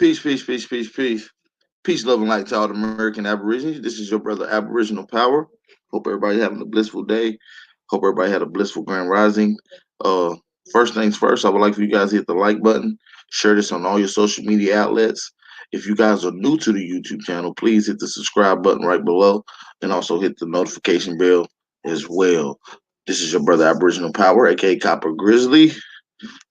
Peace, peace, peace, peace, peace. Peace, love, and light to all the American Aborigines. This is your brother, Aboriginal Power. Hope everybody having a blissful day. Hope everybody had a blissful grand rising. Uh, First things first, I would like for you guys to hit the like button, share this on all your social media outlets. If you guys are new to the YouTube channel, please hit the subscribe button right below and also hit the notification bell as well. This is your brother, Aboriginal Power, aka Copper Grizzly.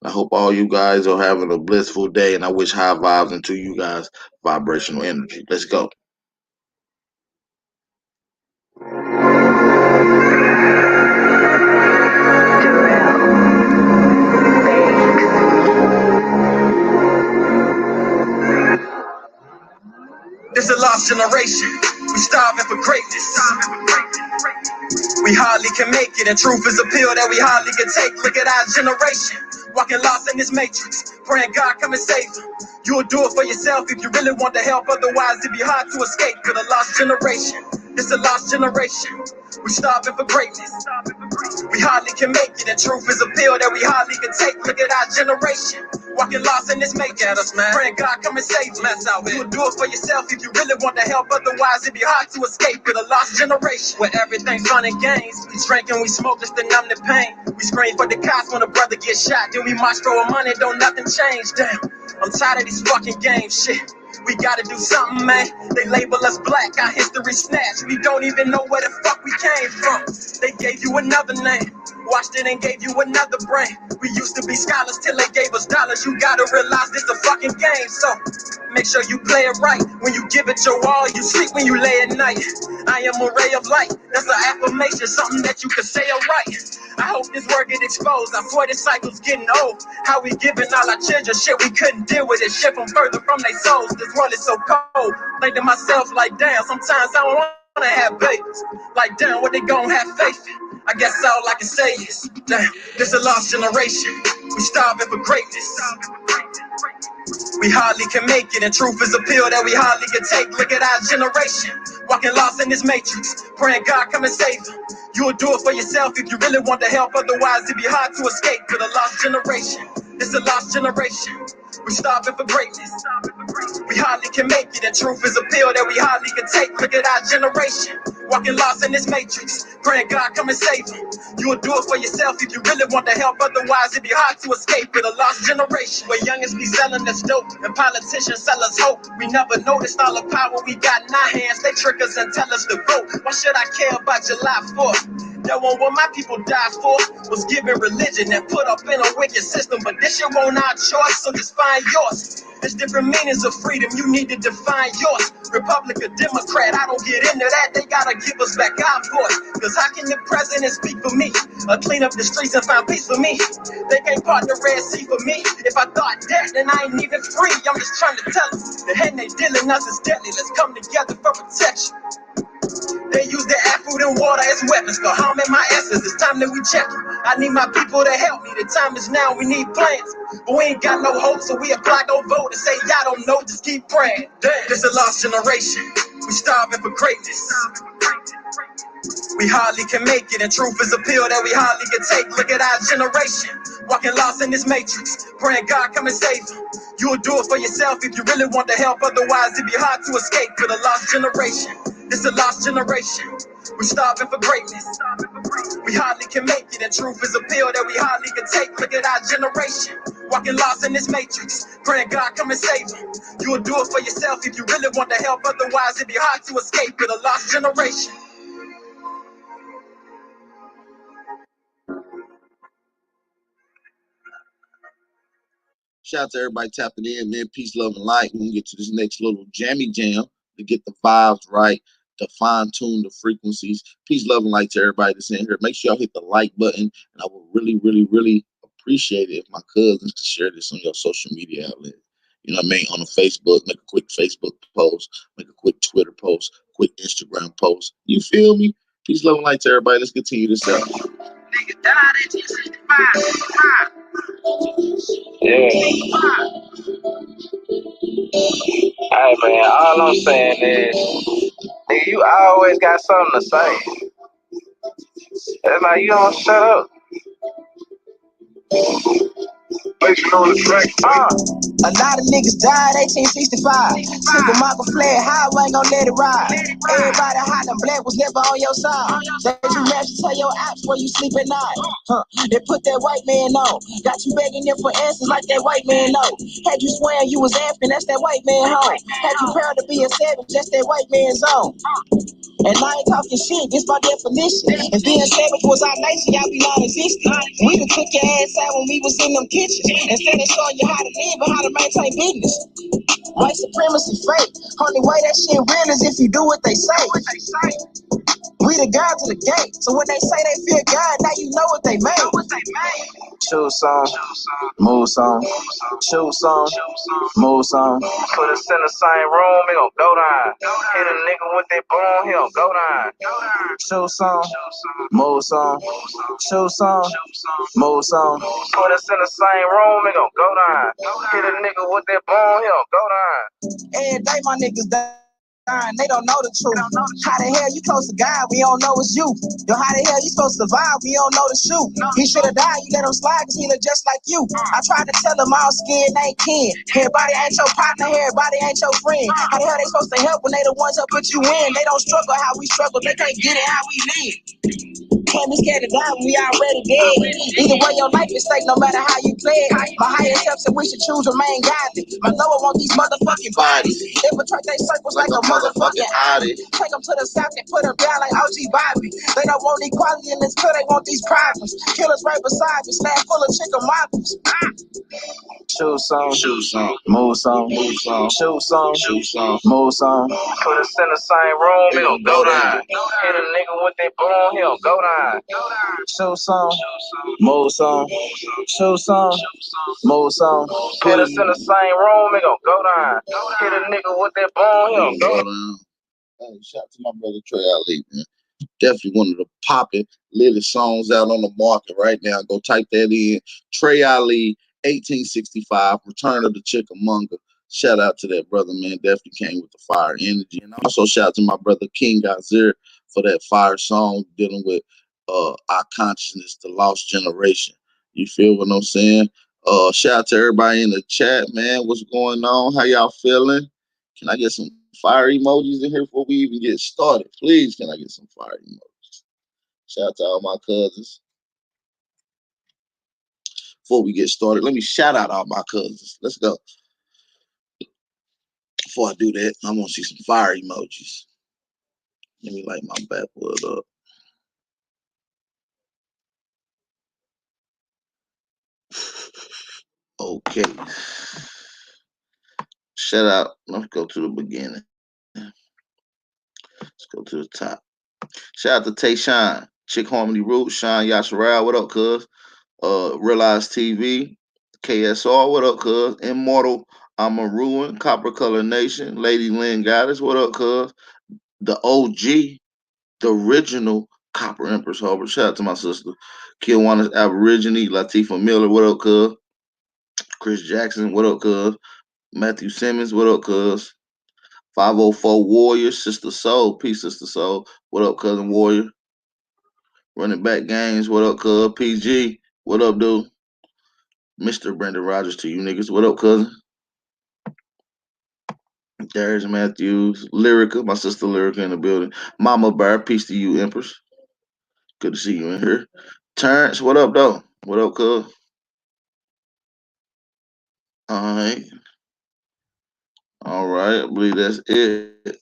I hope all you guys are having a blissful day, and I wish high vibes into you guys' vibrational energy. Let's go. This a lost generation. We starving for greatness. We hardly can make it, and truth is a pill that we hardly can take. Look at our generation, walking lost in this matrix, praying God come and save them. You'll do it for yourself if you really want to help, otherwise it'd be hard to escape. For the lost generation, this a lost generation. We starving for greatness. We hardly can make it, and truth is a pill that we hardly can take. Look at our generation, walking lost in this matrix, praying God come and save us. You'll do it for yourself if you really want to help, otherwise it'd be hard to escape. For the lost generation, where everything fun and games, we drink and we smoke just to numb the pain. We scream for the cops when a brother gets shot, then we march for our money, don't nothing change. Damn, I'm tired of these fucking games, shit. We gotta do something, man. They label us black, our history snatched. We don't even know where the fuck we came from. They gave you another name, watched it and gave you another brain. We used to be scholars till they gave us dollars. You gotta realize this a fucking game, so make sure you play it right. When you give it your all, you sleep when you lay at night. I am a ray of light, that's an affirmation, something that you can say or write. I hope this word get exposed, I swear this cycle's getting old. How we giving all our children shit we couldn't deal with it, shit from further from their souls. This world is so cold, think to myself like damn, sometimes I don't wanna have babies. Like damn, what they gon' have faith in? I guess all I can say is, damn, this a lost generation. We starving for greatness. We hardly can make it, and truth is a pill that we hardly can take. Look at our generation, walking lost in this matrix, praying God come and save them. You'll do it for yourself if you really want to help, otherwise it'd be hard to escape. For the lost generation, it's a lost generation. We starving for greatness. We hardly can make it, and truth is a pill that we hardly can take. Look at our generation, walking lost in this matrix, praying God come and save them. You'll do it for yourself if you really want to help, otherwise it'd be hard to escape. For the lost generation, where youngins be selling us dope and politicians sell us hope. We never noticed all the power we got in our hands. They trick us and tell us to vote. Why should I care about July 4th? That one what my people died for was given religion and put up in a wicked system. But this shit won't our choice, so just find yours. There's different meanings of freedom, you need to define yours. Republic or Democrat, I don't get into that. They gotta give us back our voice. Cause how can the president speak for me? Or clean up the streets and find peace for me? They can't part the Red Sea for me. If I thought that, then I ain't even free. I'm just trying to tell them, the hand they dealing us is deadly. Let's come together for protection. They use their air, food, and water as weapons for harming my essence. It's time that we check it. I need my people to help me. The time is now. We need plans, but we ain't got no hope, so we apply, go vote, and say y'all don't know. Just keep praying. Damn. This a lost generation. We starving for greatness. We hardly can make it, and truth is a pill that we hardly can take. Look at our generation, walking lost in this matrix, praying God come and save them. You'll do it for yourself if you really want to help, otherwise it'd be hard to escape. For the lost generation, this a lost generation. We starving for greatness. We hardly can make it, and truth is a pill that we hardly can take. Look at our generation, walking lost in this matrix, praying God come and save them. You'll do it for yourself if you really want to help, otherwise it'd be hard to escape. For the lost generation. Shout out to everybody tapping in, man. Peace, love, and light. We're gonna get to this next little jammy jam to get the vibes right, to fine tune the frequencies. Peace, love, and light to everybody that's in here. Make sure y'all hit the like button, and I would really, really, really appreciate it if my cousins could share this on your social media outlet. You know what I mean? On the Facebook, make a quick Facebook post, make a quick Twitter post, quick Instagram post. You feel me? Peace, love, and light to everybody. Let's continue this out. Nigga died in 65. Yeah. Hey man, all I'm saying is, nigga, you always got something to say. It's like you don't shut up. Based on the track. A lot of niggas died 1865. Took a Michael flag high, ain't gon' let it ride. Everybody hot and black was never on your side. They you match to tell your ops where you sleep at night. They put that white man on. Got you begging them for answers like that white man know. Had you swearing you was African, that's that white man home. Had you proud to be a savage, that's that white man's zone. And I ain't talking shit, this my definition. If being savage was our nation, y'all be non-existent. We done took your ass out when we was in them kitchens. Instead of showing you how to live and how to maintain business. White supremacy fake. Only way that shit real is if you do what they say. We the gods of the gate. So when they say they fear God, now you know what they made. Choose song, move song, choose song, move song. Put us in the same room, he gon' go down. Hit a nigga with that boom, he gon' go down. Choose song, move song, choose song, move song. Put us in the same room, he gon' go down. Hit a nigga with that boom, he gon' go down. Every day my niggas dying, they don't know the truth. How the hell you close to God, we don't know it's you. Yo, how the hell you supposed to survive, we don't know the shoot. He should've died, you let him slide cause he look just like you. I tried to tell him all skin ain't kin. Everybody ain't your partner, everybody ain't your friend. How the hell they supposed to help when they the ones that put you in? They don't struggle how we struggle, they can't get it how we live. Can't be scared to die when we already dead. Either way, your life is safe no matter how you play it. My higher self said we should choose remain godly. My lower want these motherfucking bodies. Infiltrate they circles like a motherfucking Audi. Take them to the south and put them down like OG Bobby. They don't want equality in this club, they want these problems. Killers right beside you, stand full of chicken moppers. Choose song, move song, choose song, move song. Put us in the same room, he gon' go down. Hit a nigga with that boom, he gon' go down. Choose song, move song, choose song, move song. Put us in the same room, he gon' go down. Hit a nigga with that boom, he gon' go down. Hey, shout out to my brother Trey Ali, man. Definitely one of the popping latest songs out on the market right now. Go type that in. Trey Ali, 1865, Return of the Chickamauga. Shout out to that brother, man. Definitely came with the fire energy. And also shout out to my brother King Gazir for that fire song dealing with our consciousness, the lost generation. You feel what I'm saying? Shout out to everybody in the chat, man. What's going on? How y'all feeling? Can I get some fire emojis in here before we even get started? Please, can I get some fire emojis? Shout out to all my cousins. Before we get started, let me shout out all my cousins. Let's go. Before I do that, I want to see some fire emojis. Let me light my backwood up. Okay. Shout out. Let's go to the beginning. Let's go to the top. Shout out to Tayshawn, Chick Harmony Roots, Sean Yasharal. What up, cuz? Realize TV, KSR. What up, cuz? Immortal. I'm a Ruin, Copper Color Nation, Lady Lynn Goddess. What up, cuz? The OG, the original Copper Empress Harbor. Shout out to my sister. Kiwanis Aborigine, Latifah Miller. What up, cuz? Chris Jackson. What up, cuz? Matthew Simmons. What up, cuz? 504 Warriors, Sister Soul. Peace, Sister Soul. What up, cousin Warrior? Running back games. What up, cuz? PG. What up, dude? Mr. Brendan Rogers to you niggas. What up, cousin? Darius Matthews. Lyrica. My sister Lyrica in the building. Mama Bear. Peace to you, Empress. Good to see you in here. Terrence. What up, though? What up, cuz? All right. All right. I believe that's it.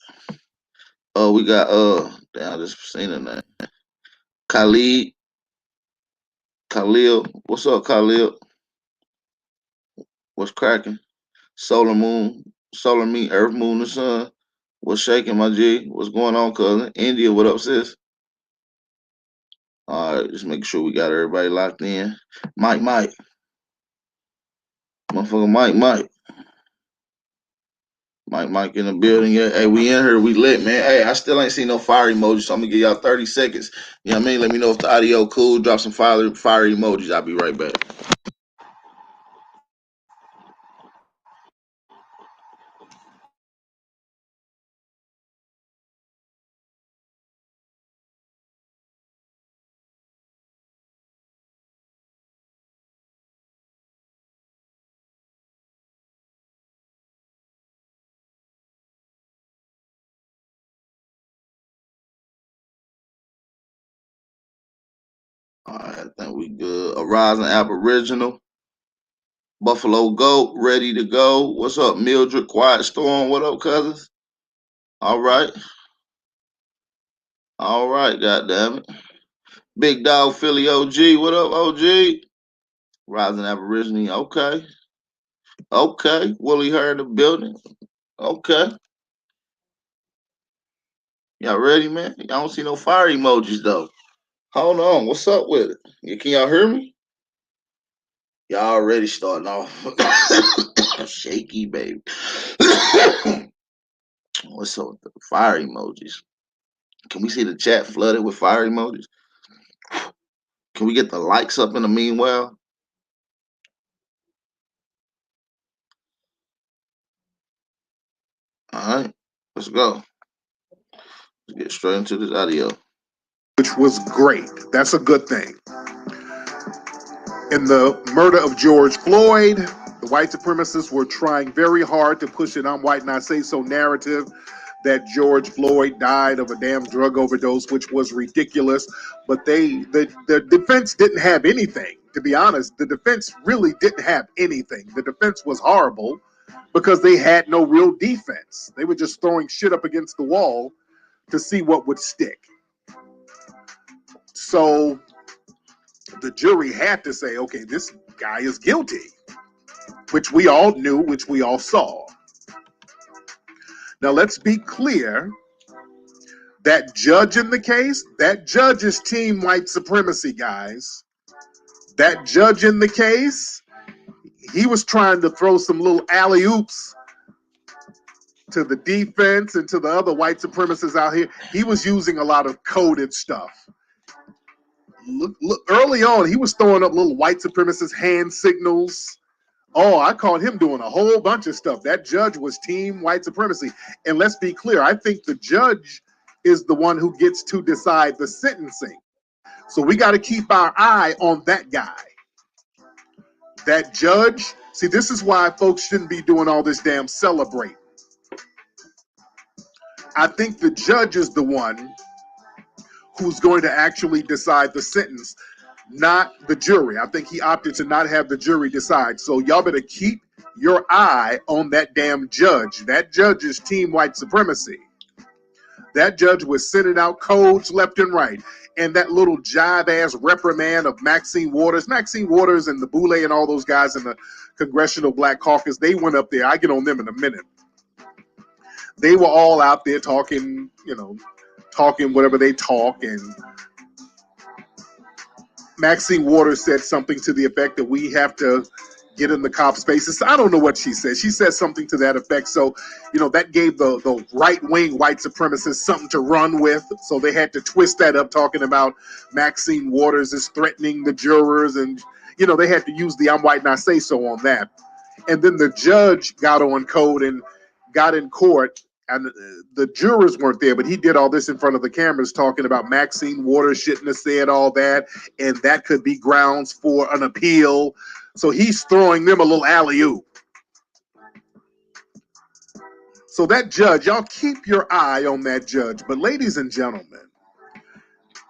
Oh, we got damn, I just seen the name. Khalid. Khalil. What's up, Khalil? What's cracking? Solar Moon, Solar Me, Earth, Moon, and Sun. What's shaking, my G? What's going on, cousin? India, what up, sis? All right, just making sure we got everybody locked in. Mike, motherfucker, Mike in the building. Yeah, hey, we in here, we lit, man. Hey, I still ain't seen no fire emojis, so I'm gonna give y'all 30 seconds. You know what I mean? Let me know if the audio cool. Drop some fire emojis. I'll be right back. All right, I think we good. A rising Aboriginal. Buffalo Goat, ready to go. What's up, Mildred? Quiet Storm. What up, cousins? All right. All right, goddamn it. Big Dog Philly OG. What up, OG? Rising Aborigine. Okay. Okay. Willie Hurt in the building. Okay. Y'all ready, man? Y'all don't see no fire emojis, though. Hold on. What's up with it? Can y'all hear me? Y'all already starting off shaky, baby. What's up with the fire emojis? Can we see the chat flooded with fire emojis? Can we get the likes up in the meanwhile? All right, let's go. Let's get straight into this audio. Which was great. That's a good thing. In the murder of George Floyd, the white supremacists were trying very hard to push an I'm white and I say so narrative that George Floyd died of a damn drug overdose, which was ridiculous. But the defense didn't have anything. To be honest, the defense really didn't have anything. The defense was horrible because they had no real defense. They were just throwing shit up against the wall to see what would stick. So the jury had to say, okay, this guy is guilty, which we all knew, which we all saw. Now, let's be clear. That judge in the case, that judge is team white supremacy, guys. That judge in the case, he was trying to throw some little alley-oops to the defense and to the other white supremacists out here. He was using a lot of coded stuff. Look, early on, he was throwing up little white supremacist hand signals. Oh, I caught him doing a whole bunch of stuff. That judge was team white supremacy. And let's be clear, I think the judge is the one who gets to decide the sentencing. So we got to keep our eye on that guy. That judge, see, this is why folks shouldn't be doing all this damn celebrating. I think the judge is the one who's going to actually decide the sentence, not the jury. I think he opted to not have the jury decide. So y'all better keep your eye on that damn judge. That judge is team white supremacy. That judge was sending out codes left and right. And that little jive-ass reprimand of Maxine Waters and the Boule and all those guys in the Congressional Black Caucus, they went up there. I get on them in a minute. They were all out there talking, talking whatever they talk. And Maxine Waters said something to the effect that we have to get in the cop spaces. I don't know what she said. She said something to that effect. So, that gave the right-wing white supremacists something to run with. So they had to twist that up, talking about Maxine Waters is threatening the jurors. And, they had to use the I'm white and I say so on that. And then the judge got on code and got in court. And the jurors weren't there, but he did all this in front of the cameras talking about Maxine Waters shouldn't have said all that. And that could be grounds for an appeal. So he's throwing them a little alley-oop. So that judge, y'all keep your eye on that judge. But ladies and gentlemen,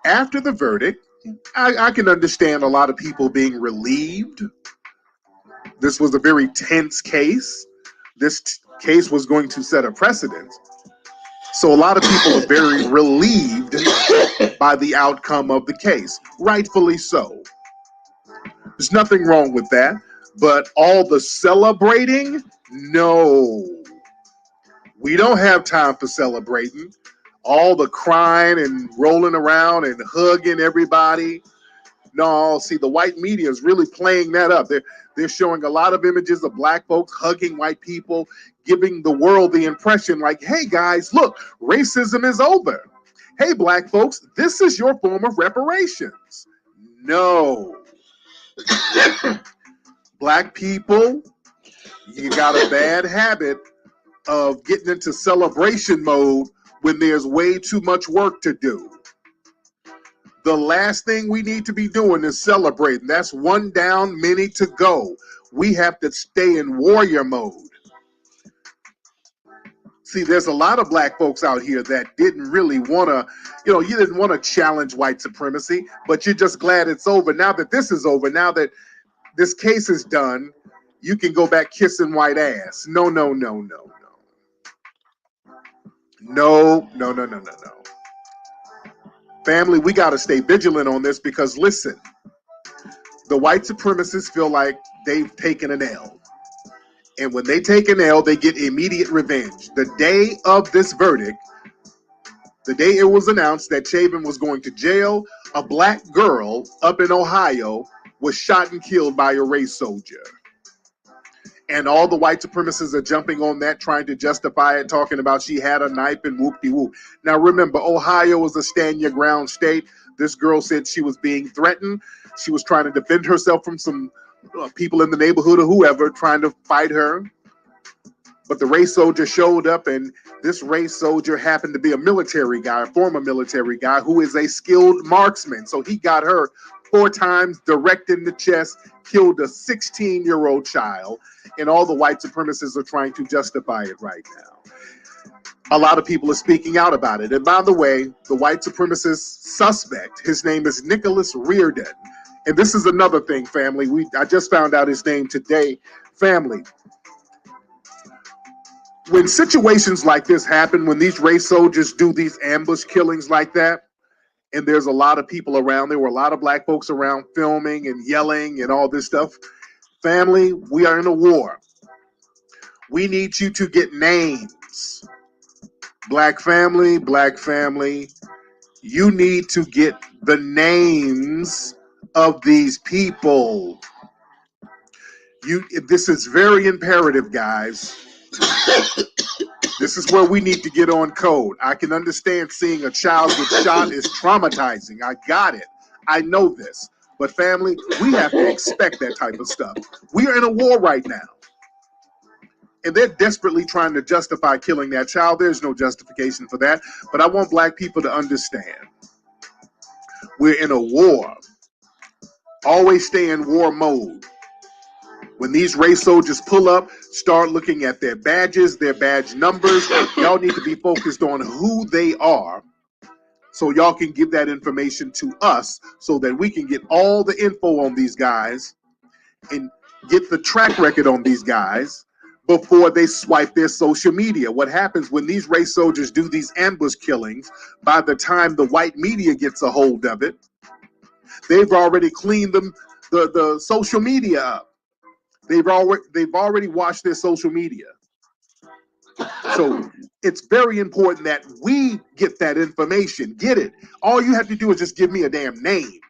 after the verdict, I can understand a lot of people being relieved. This was a very tense case. This case was going to set a precedent. So a lot of people are very relieved by the outcome of the case. Rightfully so. There's nothing wrong with that. But all the celebrating, no. We don't have time for celebrating. All the crying and rolling around and hugging everybody. No, see, the white media is really playing that up. They're showing a lot of images of black folks hugging white people, giving the world the impression like, hey, guys, look, racism is over. Hey, black folks, this is your form of reparations. No. Black people, you got a bad habit of getting into celebration mode when there's way too much work to do. The last thing we need to be doing is celebrating. That's one down, many to go. We have to stay in warrior mode. See, there's a lot of black folks out here that didn't really want to, you didn't want to challenge white supremacy, but you're just glad it's over. Now that this is over, now that this case is done, you can go back kissing white ass. No, no, no, no, no. No, no, no, no, no, no. Family, we got to stay vigilant on this because, listen, the white supremacists feel like they've taken an L. And when they take an L, they get immediate revenge. The day of this verdict, the day it was announced that Chavin was going to jail, a black girl up in Ohio was shot and killed by a race soldier. And all the white supremacists are jumping on that, trying to justify it, talking about she had a knife and whoop-de-whoop. Now remember, Ohio is a stand-your-ground state. This girl said she was being threatened. She was trying to defend herself from some people in the neighborhood or whoever trying to fight her. But the race soldier showed up, and this race soldier happened to be a military guy, a former military guy, who is a skilled marksman. So he got her 4 times direct in the chest, killed a 16-year-old child, and all the white supremacists are trying to justify it right now. A lot of people are speaking out about it. And by the way, the white supremacist suspect, his name is Nicholas Reardon. And this is another thing, family. I just found out his name today. Family, when situations like this happen, when these race soldiers do these ambush killings like that, and there's a lot of people around, there were a lot of black folks around filming and yelling and all this stuff. Family, we are in a war. We need you to get names. Black family, you need to get the names of these people. This is very imperative, guys. This is where we need to get on code. I can understand seeing a child get shot is traumatizing. I got it. I know this. But family, we have to expect that type of stuff. We are in a war right now. And they're desperately trying to justify killing that child. There's no justification for that. But I want black people to understand. We're in a war. Always stay in war mode. When these race soldiers pull up, start looking at their badges, their badge numbers. Y'all need to be focused on who they are so y'all can give that information to us so that we can get all the info on these guys and get the track record on these guys before they swipe their social media. What happens when these race soldiers do these ambush killings, by the time the white media gets a hold of it, they've already cleaned the social media up. They've already watched their social media. So it's very important that we get that information. Get it. All you have to do is just give me a damn name.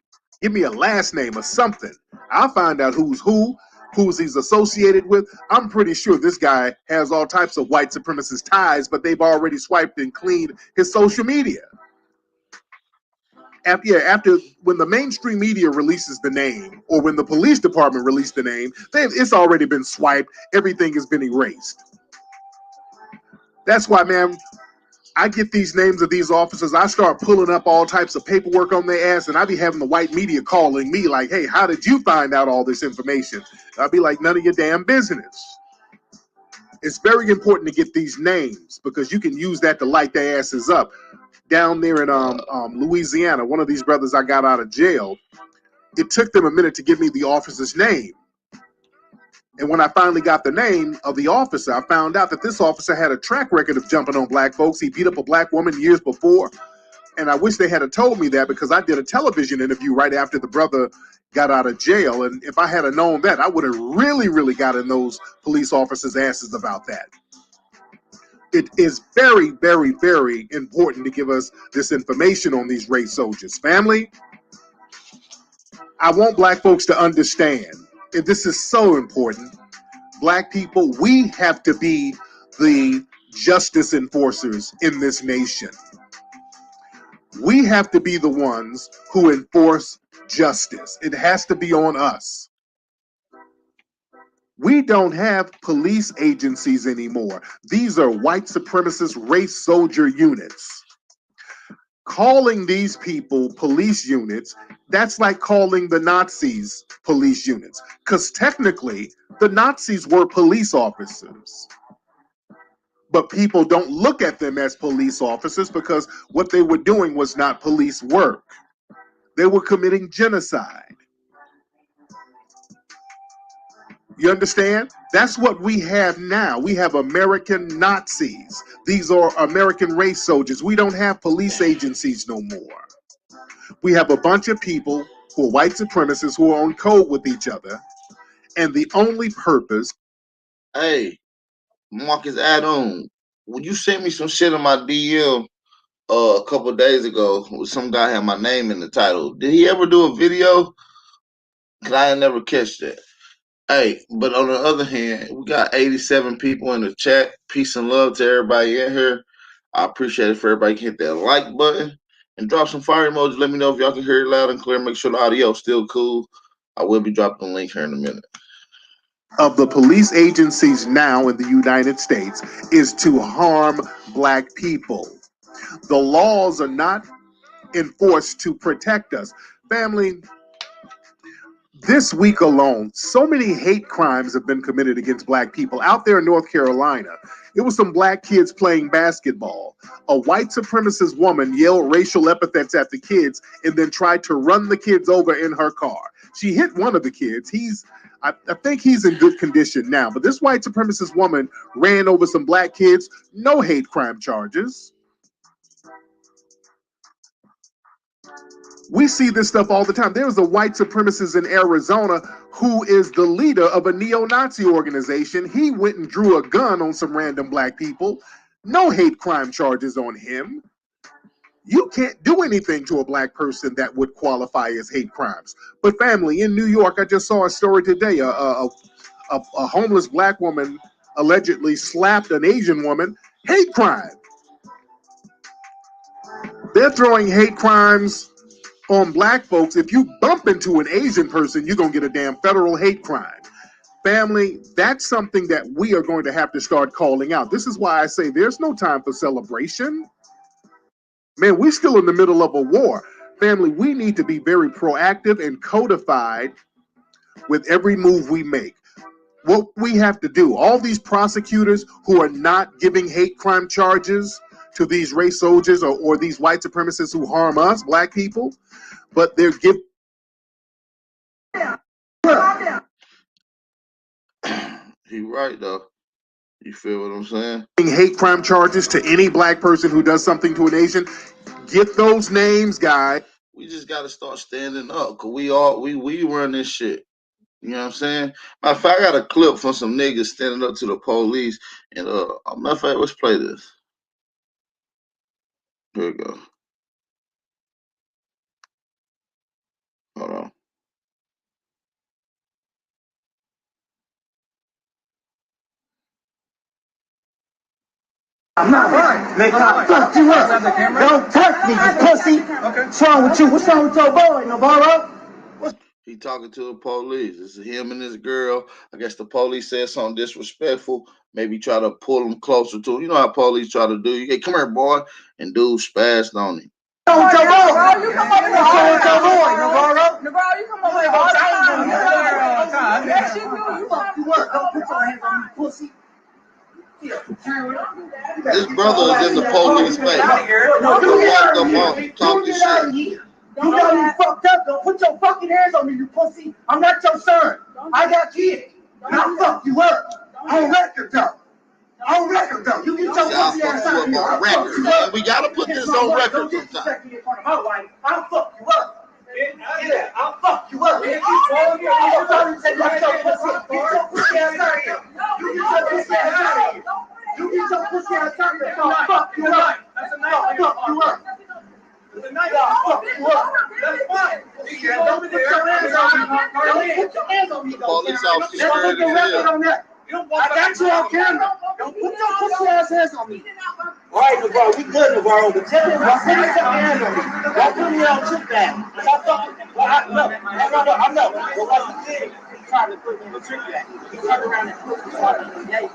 Give me a last name or something. I'll find out who's he's associated with. I'm pretty sure this guy has all types of white supremacist ties, but they've already swiped and cleaned his social media. After when the mainstream media releases the name, or when the police department released the name, it's already been swiped. Everything has been erased. That's why, man, I get these names of these officers. I start pulling up all types of paperwork on their ass, and I be having the white media calling me like, hey, how did you find out all this information? I'll be like, none of your damn business. It's very important to get these names because you can use that to light their asses up. Down there in Louisiana, one of these brothers I got out of jail, it took them a minute to give me the officer's name. And when I finally got the name of the officer, I found out that this officer had a track record of jumping on black folks. He beat up a black woman years before. And I wish they had told me that because I did a television interview right after the brother got out of jail. And if I had known that, I would have really, really gotten those police officers' asses about that. It is very, very, very important to give us this information on these race soldiers. Family, I want black folks to understand, and this is so important, black people, we have to be the justice enforcers in this nation. We have to be the ones who enforce justice. It has to be on us. We don't have police agencies anymore. These are white supremacist race soldier units. Calling these people police units, that's like calling the Nazis police units. Because technically, the Nazis were police officers. But people don't look at them as police officers because what they were doing was not police work. They were committing genocide. You understand? That's what we have now. We have American Nazis. These are American race soldiers. We don't have police agencies no more. We have a bunch of people who are white supremacists who are on code with each other. And the only purpose. Hey, Marcus Adam, when you sent me some shit on my DM a couple of days ago, some guy had my name in the title. Did he ever do a video? Cause I ain't never catch that. Hey, but on the other hand, we got 87 people in the chat. Peace and love to everybody in here. I appreciate it for everybody can hit that like button and drop some fire emojis. Let me know if y'all can hear it loud and clear. Make sure the audio is still cool. I will be dropping the link here in a minute. Of the police agencies now in the United States is to harm black people. The laws are not enforced to protect us. Family, this week alone, so many hate crimes have been committed against black people. Out there in North Carolina, it was some black kids playing basketball. A white supremacist woman yelled racial epithets at the kids and then tried to run the kids over in her car. She hit one of the kids. I think he's in good condition now. But this white supremacist woman ran over some black kids. No hate crime charges. We see this stuff all the time. There was a white supremacist in Arizona who is the leader of a neo-Nazi organization. He went and drew a gun on some random black people. No hate crime charges on him. You can't do anything to a black person that would qualify as hate crimes. But family, in New York, I just saw a story today. A homeless black woman allegedly slapped an Asian woman. Hate crime. They're throwing hate crimes on black folks. If you bump into an Asian person, you're going to get a damn federal hate crime. Family, that's something that we are going to have to start calling out. This is why I say there's no time for celebration. Man, we're still in the middle of a war. Family, we need to be very proactive and codified with every move we make. What we have to do, all these prosecutors who are not giving hate crime charges to these race soldiers or these white supremacists who harm us, black people, but they're giving. He right though. You feel what I'm saying? Hate crime charges to any black person who does something to a nation. Get those names, guys. We just gotta start standing up, cause we run this shit. You know what I'm saying? Matter of fact, I got a clip from some niggas standing up to the police, and matter of fact, let's play this. Here we go. Hold on. I'm not right. Make I fuck you up. Don't touch me, you pussy. Okay. What's wrong with you? What's wrong with your boy, Navarro? He talking to the police. This is him and his girl. I guess the police said something disrespectful. Maybe try to pull him closer to him. You know how police try to do. You hey, come here, boy, and dude spazzed on him. What's wrong with your boy? You come over here all the time, Navarro. Navarro, you come over here all the time. That shit, you fuck you up. Don't put your hands on me, pussy. This brother is in the police face. No, He walked up on him, talking shit. You got me fucked up. Don't put your fucking hands on me, you pussy. I'm not your son. I got kids. And I'll fuck you up. On record, though. On record, though. You get your pussy ass out of here. On record, man. We gotta put this on record Don't sometime. disrespect me in front of my wife. I'll fuck you up. Yeah, I'll fuck you up. I'm sorry to say, get your pussy ass out of here. You get your pussy ass out of here. You get your pussy ass out of here. I'll fuck you up. I'll fuck you up. I'll fuck you up. That's fine. Don't put your hands on me. Don't put your hands on me. Police officer Don't put scared your as record hell. on that. I got you on camera. Don't put your pussy ass hands on me. All right, Navarro, we good, Navarro. But tell him, don't put your hands on me. Don't put me on chip bag. I know. But what he did, he tried to put me in a trick bag. He turned around and put me on the gate.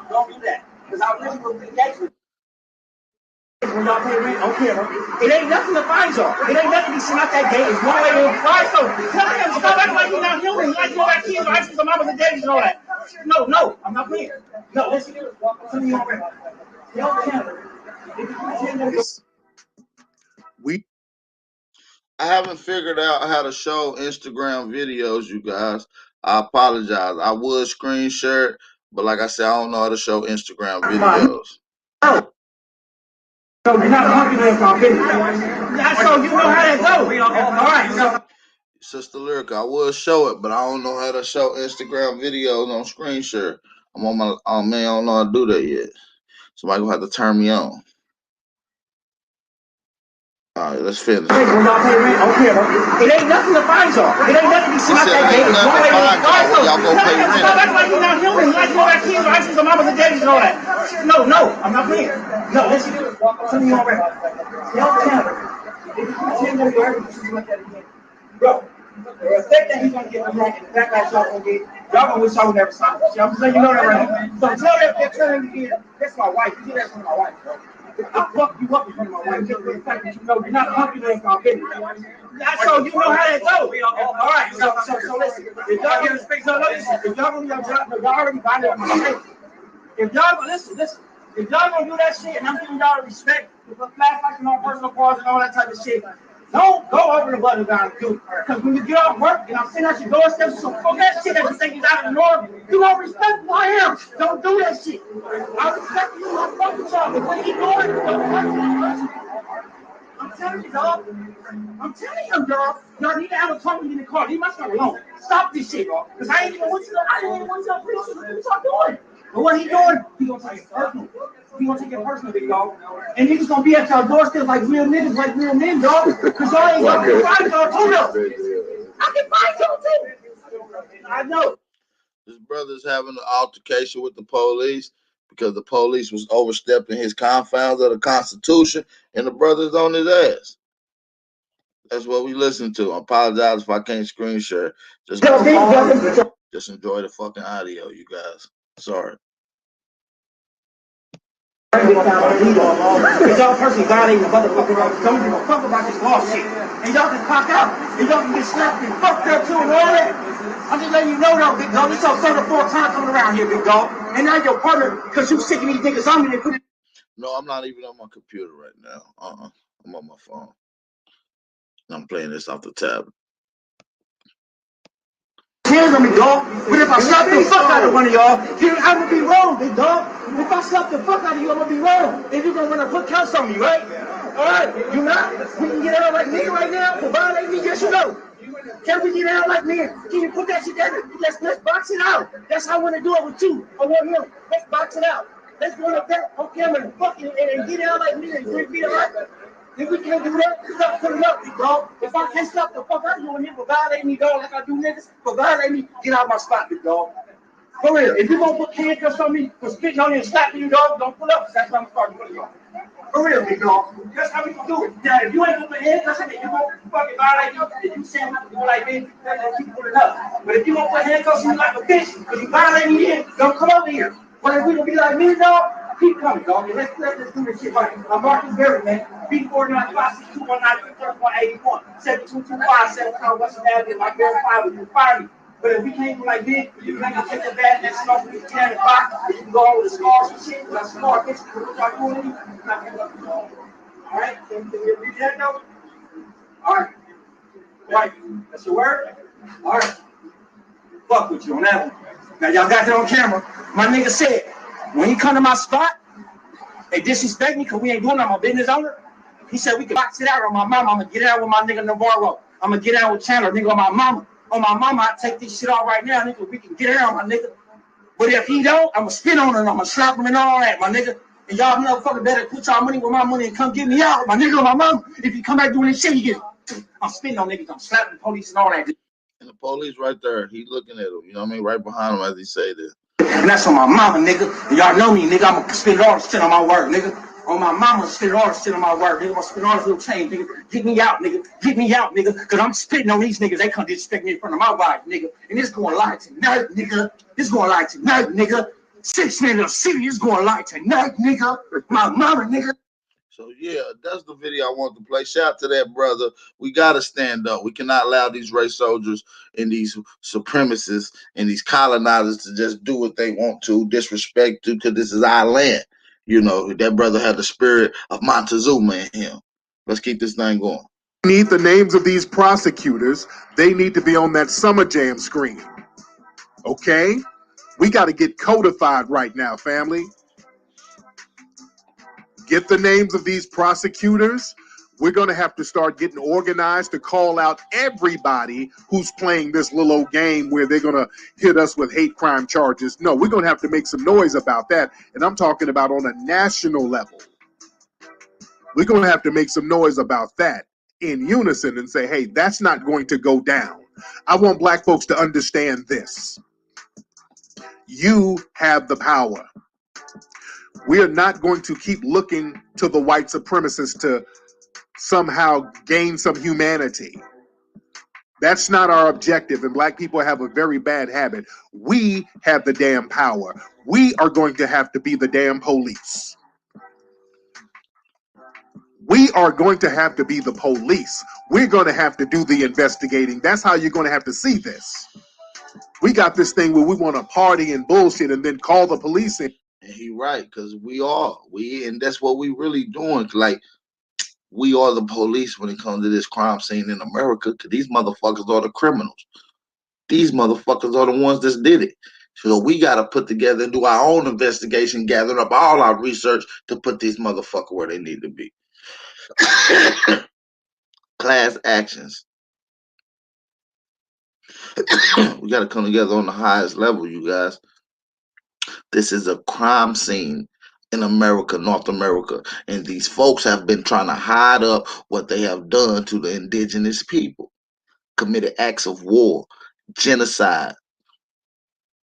Don't do that. Because I really will be gay with you. When y'all pay rent on camera, it ain't nothing to find y'all. It ain't nothing to send out that gate. It's one way to apply. So tell him, stop acting like you're not human. Like you got kids, or actually some mamas and daddies and all that. No, I'm not playing. No, listen, put me on record. We I haven't figured out how to show Instagram videos, you guys. I apologize. I would screen share it, but like I said, I don't know how to show Instagram videos. So you're not hungry enough for our business. That's so you know how that goes. All right. So Sister Lyrica, I would show it, but I don't know how to show Instagram videos on screen share. I'm on my oh man, I don't know how to do that yet. Somebody gonna have to turn me on. All right, let's finish. hey, when y'all pay rent, okay, it ain't nothing to find y'all. It ain't nothing to be sitting out that gate. It's Nothing why fine, y'all go pay rent. that's why you're not human. You like to go back kids, right? Some mamas and daddies and all that. No, I'm not playing. No, listen. I'm telling you already. Y'all tell me. If you pretend that you're everything like that again, bro. The respect that he's gonna get from that and the backlash y'all gonna get, y'all gonna wish y'all would never stop. See, I'm just letting you know that right now. So tell that turn again. That's my wife. You do that for my wife, bro. I fuck you up in front of my wife just for the fact that you know you're not popular in our business. That's so you know how that goes. All right, so listen. If y'all get respect, so listen. If y'all gonna y'all already buying it on my face. If y'all gonna listen, if y'all gonna do that shit and I'm giving y'all the respect, with the flashlights and all personal cars and all that type of shit, don't go over the button down and do it. Because when you get off work and I'm sitting at your doorstep, some fuck that shit that you think is out of the norm, you don't respect who I am. Don't do that shit. I respect you, I fuck with y'all, but when he doing it, don't I'm telling you, dog. I'm telling you, dog. Y'all need to have a talk in the car. Leave my stuff alone. Stop this shit, dog. Because I ain't even want you to, I didn't even want you to appreciate what y'all doing. But what he doing, he gonna take it personal. He gonna take it personal, big dog. And niggas gonna be at y'all doorstep like real niggas, like real men, dog. Because y'all ain't gonna find y'all too. I can find y'all too. I know. This brother's having an altercation with the police because the police was overstepping his confines of the Constitution, and the brother's on his ass. That's what we listen to. I apologize if I can't screen share. Just enjoy the fucking audio, you guys. Sorry. Because y'all personally violating the motherfucking law. Don't give a fuck about this law shit. And y'all can clock out. And y'all can get slapped and fucked up too and all that. I'm just letting you know though, big dog. This your third or fourth time coming around here, big dog. And now your partner, because you sick of these niggas on me, they put it. No, I'm not even on my computer right now. I'm on my phone. I'm playing this off the tab. Hands on me, dog. But if I slap the fuck out of one of y'all, I'm gonna be wrong, big dog. If I slap the fuck out of you, I'm gonna be wrong. And you're gonna want to put counts on me, right? All right, you not? We can get out like me right now for violating me, yes or no? Can we get out like me? Can you put that shit together? Let's box it out. That's how I want to do it with you. I want him. Let's box it out. Let's go up there on camera and fucking and get out like me and 3 feet right. If we can't do that, we gotta put it up, bro. If I can't stop the fuck out of you and you for violating me, dog, like I do niggas, for violating me, get out of my spot, big dog. For real, if you gonna put handcuffs on me for spitting on you and slapping you, dog, don't pull up. That's how I'm starting to put you on. For real, big dog. That's how we gonna do it. Now, if you ain't gonna put handcuffs on me, you gonna fucking violate me, if you say I'm not gonna go like me, that's gonna keep pulling up. But if you gonna put handcuffs on me like a bitch, because you violate me in, don't come over here. But if we gonna be like me, dog, keep coming, dog. And let's do this shit right. I'm Marcus Berry, man. B4956219 3181 7225 7 Western Avenue. My verified with you fire me. But if we can't do like this, you can take the bad next off with the can box, and you can go over the scars and shit. That's scar bitch. What y'all doing? All right? Can you read that though? All right. Right. That's your word? All right. Fuck with you on that one. Now y'all got that on camera. My nigga said, when he come to my spot, they disrespect me because we ain't doing nothing. I'm a business owner. He said we can box it out on my mama. I'm gonna get it out with my nigga Navarro. I'm gonna get it out with Chandler, nigga, on my mama. On my mama, I take this shit off right now, nigga. We can get it out, my nigga. But if he don't, I'm gonna spit on it. I'm gonna slap him and all that, my nigga. And y'all motherfucker better put y'all money with my money and come get me out, my nigga, on my mama. If you come back doing this shit, you get. I'm spitting on niggas. I'm slapping police and all that. And the police right there, he looking at him. You know what I mean? Right behind him as he say this. And that's on my mama, nigga. And y'all know me, nigga. I'm gonna spend all the shit on my work, nigga. On my mama, spend all the shit on my work, nigga. I'm gonna spend all this little change, nigga. Get me out, nigga. Get me out, nigga. Cause I'm spitting on these niggas. They come disrespect me in front of my wife, nigga. And it's going live tonight, nigga. It's going live tonight, nigga. 6 men in the city is going live tonight, nigga. My mama, nigga. So yeah, that's the video I want to play. Shout out to that brother. We gotta stand up. We cannot allow these race soldiers and these supremacists and these colonizers to just do what they want to, disrespect to, because this is our land. You know, that brother had the spirit of Montezuma in him. Let's keep this thing going. We need the names of these prosecutors. They need to be on that Summer Jam screen. Okay? We got to get codified right now, family. Get the names of these prosecutors. We're going to have to start getting organized to call out everybody who's playing this little old game where they're going to hit us with hate crime charges. No, we're going to have to make some noise about that. And I'm talking about on a national level. We're going to have to make some noise about that in unison and say, hey, that's not going to go down. I want black folks to understand this. You have the power. We are not going to keep looking to the white supremacists to somehow gain some humanity. That's not our objective, and black people have a very bad habit. We have the damn power. We are going to have to be the damn police. We are going to have to be the police. We're going to have to do the investigating. That's how you're going to have to see this. We got this thing where we want to party and bullshit and then call the police in. And he right, because and that's what we really doing. Like, we are the police when it comes to this crime scene in America, because these motherfuckers are the criminals. These motherfuckers are the ones that did it. So we got to put together and do our own investigation, gather up all our research to put these motherfuckers where they need to be. Class actions. We got to come together on the highest level, you guys. This is a crime scene in America, North America, and these folks have been trying to hide up what they have done to the indigenous people, committed acts of war, genocide.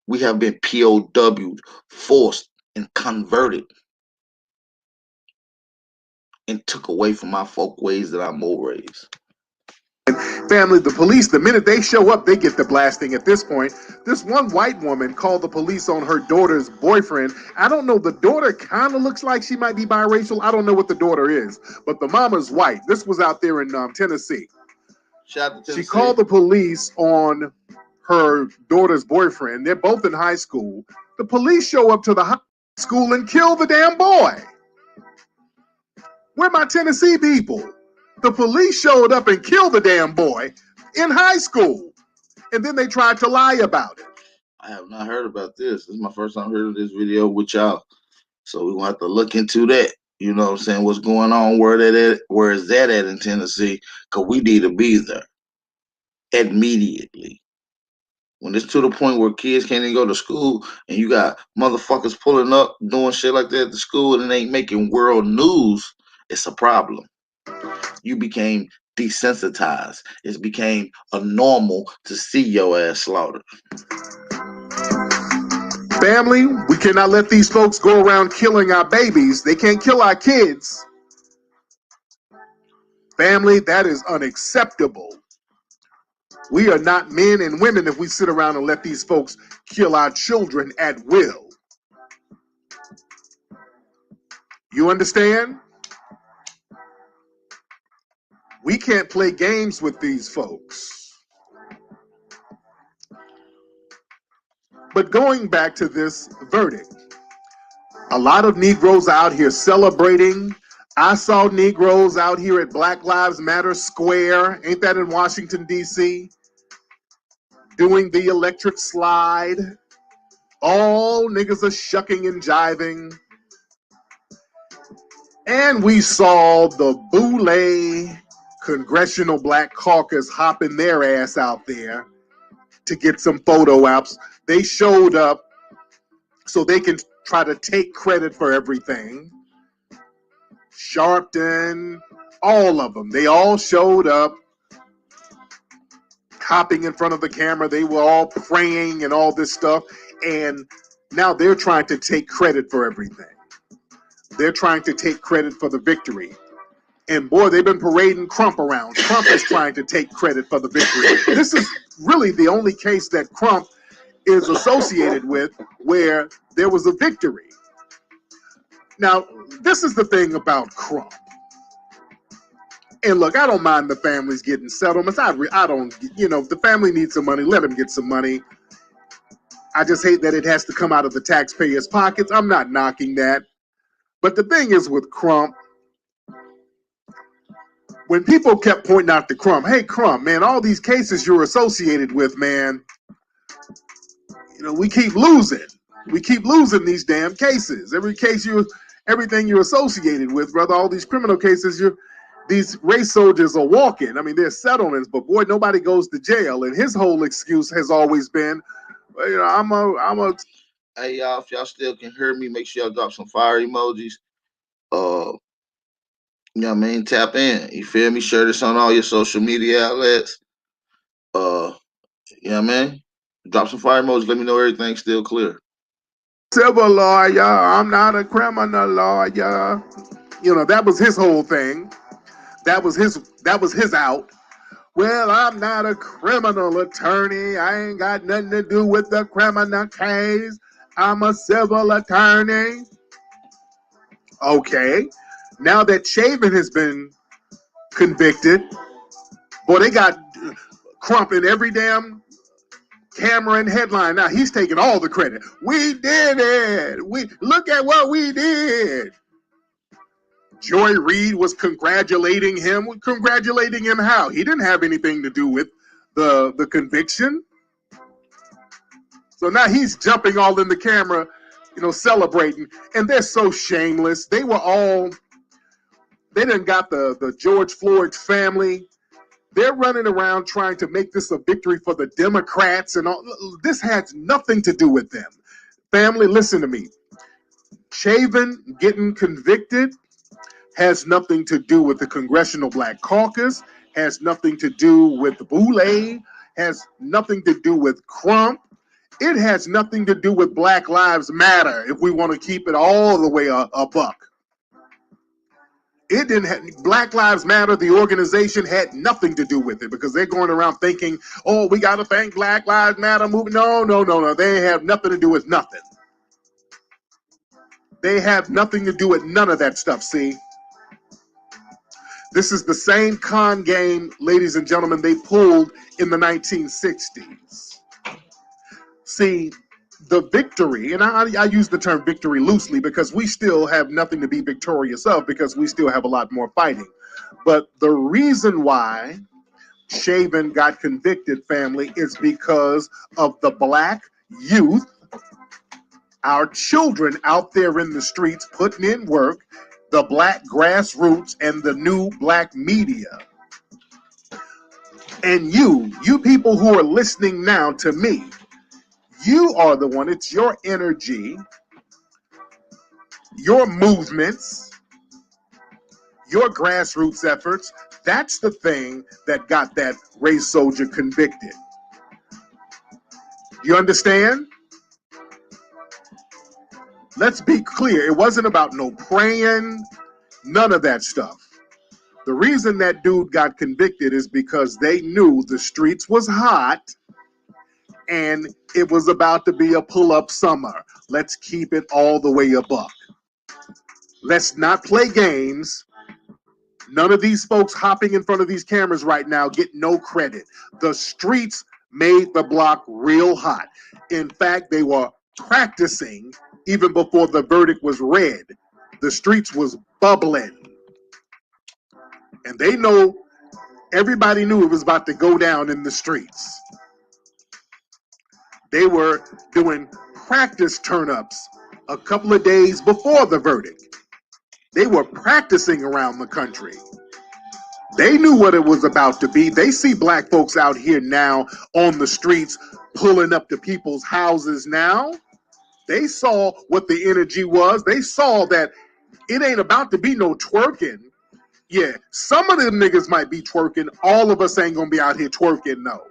We have been POW'd, forced, and converted, and took away from our folk ways that our mores. Family, the police, the minute they show up, they get the blasting. At this point, this one white woman called the police on her daughter's boyfriend. I don't know, the daughter kind of looks like she might be biracial. I don't know what the daughter is, but the mama's white. This was out there in Tennessee. Shout out to Tennessee. She called the police on her daughter's boyfriend. They're both in high school. The police show up to the high school and kill the damn boy. Where my Tennessee people? The police showed up and killed the damn boy in high school. And then they tried to lie about it. I have not heard about this. This is my first time hearing this video with y'all. So we're gonna have to look into that. You know what I'm saying? What's going on? Where is that at in Tennessee? Because we need to be there immediately. When it's to the point where kids can't even go to school and you got motherfuckers pulling up doing shit like that at the school and it ain't making world news, it's a problem. You became desensitized. It became a normal to see your ass slaughtered. Family, we cannot let these folks go around killing our babies. They can't kill our kids. Family, that is unacceptable. We are not men and women if we sit around and let these folks kill our children at will. You understand? We can't play games with these folks. But going back to this verdict, a lot of Negroes out here celebrating. I saw Negroes out here at Black Lives Matter Square, ain't that in Washington, D.C., doing the electric slide. All niggas are shucking and jiving. And we saw the Boule Congressional Black Caucus hopping their ass out there to get some photo ops. They showed up so they can try to take credit for everything. Sharpton, all of them. They all showed up, hopping in front of the camera. They were all praying and all this stuff. And now they're trying to take credit for everything. They're trying to take credit for the victory. And boy, they've been parading Crump around. Crump is trying to take credit for the victory. This is really the only case that Crump is associated with where there was a victory. Now, this is the thing about Crump. And look, I don't mind the families getting settlements. I don't, if the family needs some money, let them get some money. I just hate that it has to come out of the taxpayers' pockets. I'm not knocking that. But the thing is with Crump, when people kept pointing out to Crump, hey Crump, man, all these cases you're associated with, man, we keep losing. We keep losing these damn cases. Everything you're associated with, brother, all these criminal cases, these race soldiers are walking. I mean, there's settlements, but boy, nobody goes to jail. And his whole excuse has always been, I'm a. Hey y'all, if y'all still can hear me, make sure y'all drop some fire emojis. You know what I mean? Tap in. You feel me? Share this on all your social media outlets. You know what I mean? Drop some fire emojis. Let me know everything's still clear. Civil lawyer, I'm not a criminal lawyer. That was his whole thing. That was his out. Well, I'm not a criminal attorney. I ain't got nothing to do with the criminal case. I'm a civil attorney. Okay. Now that Chavin has been convicted, boy, they got Crump in every damn camera and headline. Now he's taking all the credit. We did it. We look at what we did. Joy Reid was congratulating him. Congratulating him how? He didn't have anything to do with the conviction. So now he's jumping all in the camera, celebrating. And they're so shameless. They done got the George Floyd family. They're running around trying to make this a victory for the Democrats and all. This has nothing to do with them. Family, listen to me. Chavin getting convicted has nothing to do with the Congressional Black Caucus, has nothing to do with Boulay, has nothing to do with Crump. It has nothing to do with Black Lives Matter, if we want to keep it all the way a buck. It didn't have, Black Lives Matter, the organization, had nothing to do with it because they're going around thinking, oh, we got to thank Black Lives Matter movement. No. They have nothing to do with nothing. They have nothing to do with none of that stuff, see? This is the same con game, ladies and gentlemen, they pulled in the 1960s. See, the victory, and I use the term victory loosely because we still have nothing to be victorious of because we still have a lot more fighting. But the reason why Chavin got convicted, family, is because of the black youth, our children out there in the streets putting in work, the black grassroots, and the new black media. And you people who are listening now to me, you are the one, it's your energy, your movements, your grassroots efforts. That's the thing that got that race soldier convicted. You understand? Let's be clear. It wasn't about no praying, none of that stuff. The reason that dude got convicted is because they knew the streets was hot and it was about to be a pull-up summer. Let's keep it all the way a buck. Let's not play games. None of these folks hopping in front of these cameras right now get no credit. The streets made the block real hot. In fact, they were practicing even before the verdict was read. The streets was bubbling. And they know, everybody knew it was about to go down in the streets. They were doing practice turn-ups a couple of days before the verdict. They were practicing around the country. They knew what it was about to be. They see black folks out here now on the streets pulling up to people's houses now. They saw what the energy was. They saw that it ain't about to be no twerking. Yeah, some of them niggas might be twerking. All of us ain't gonna be out here twerking, no.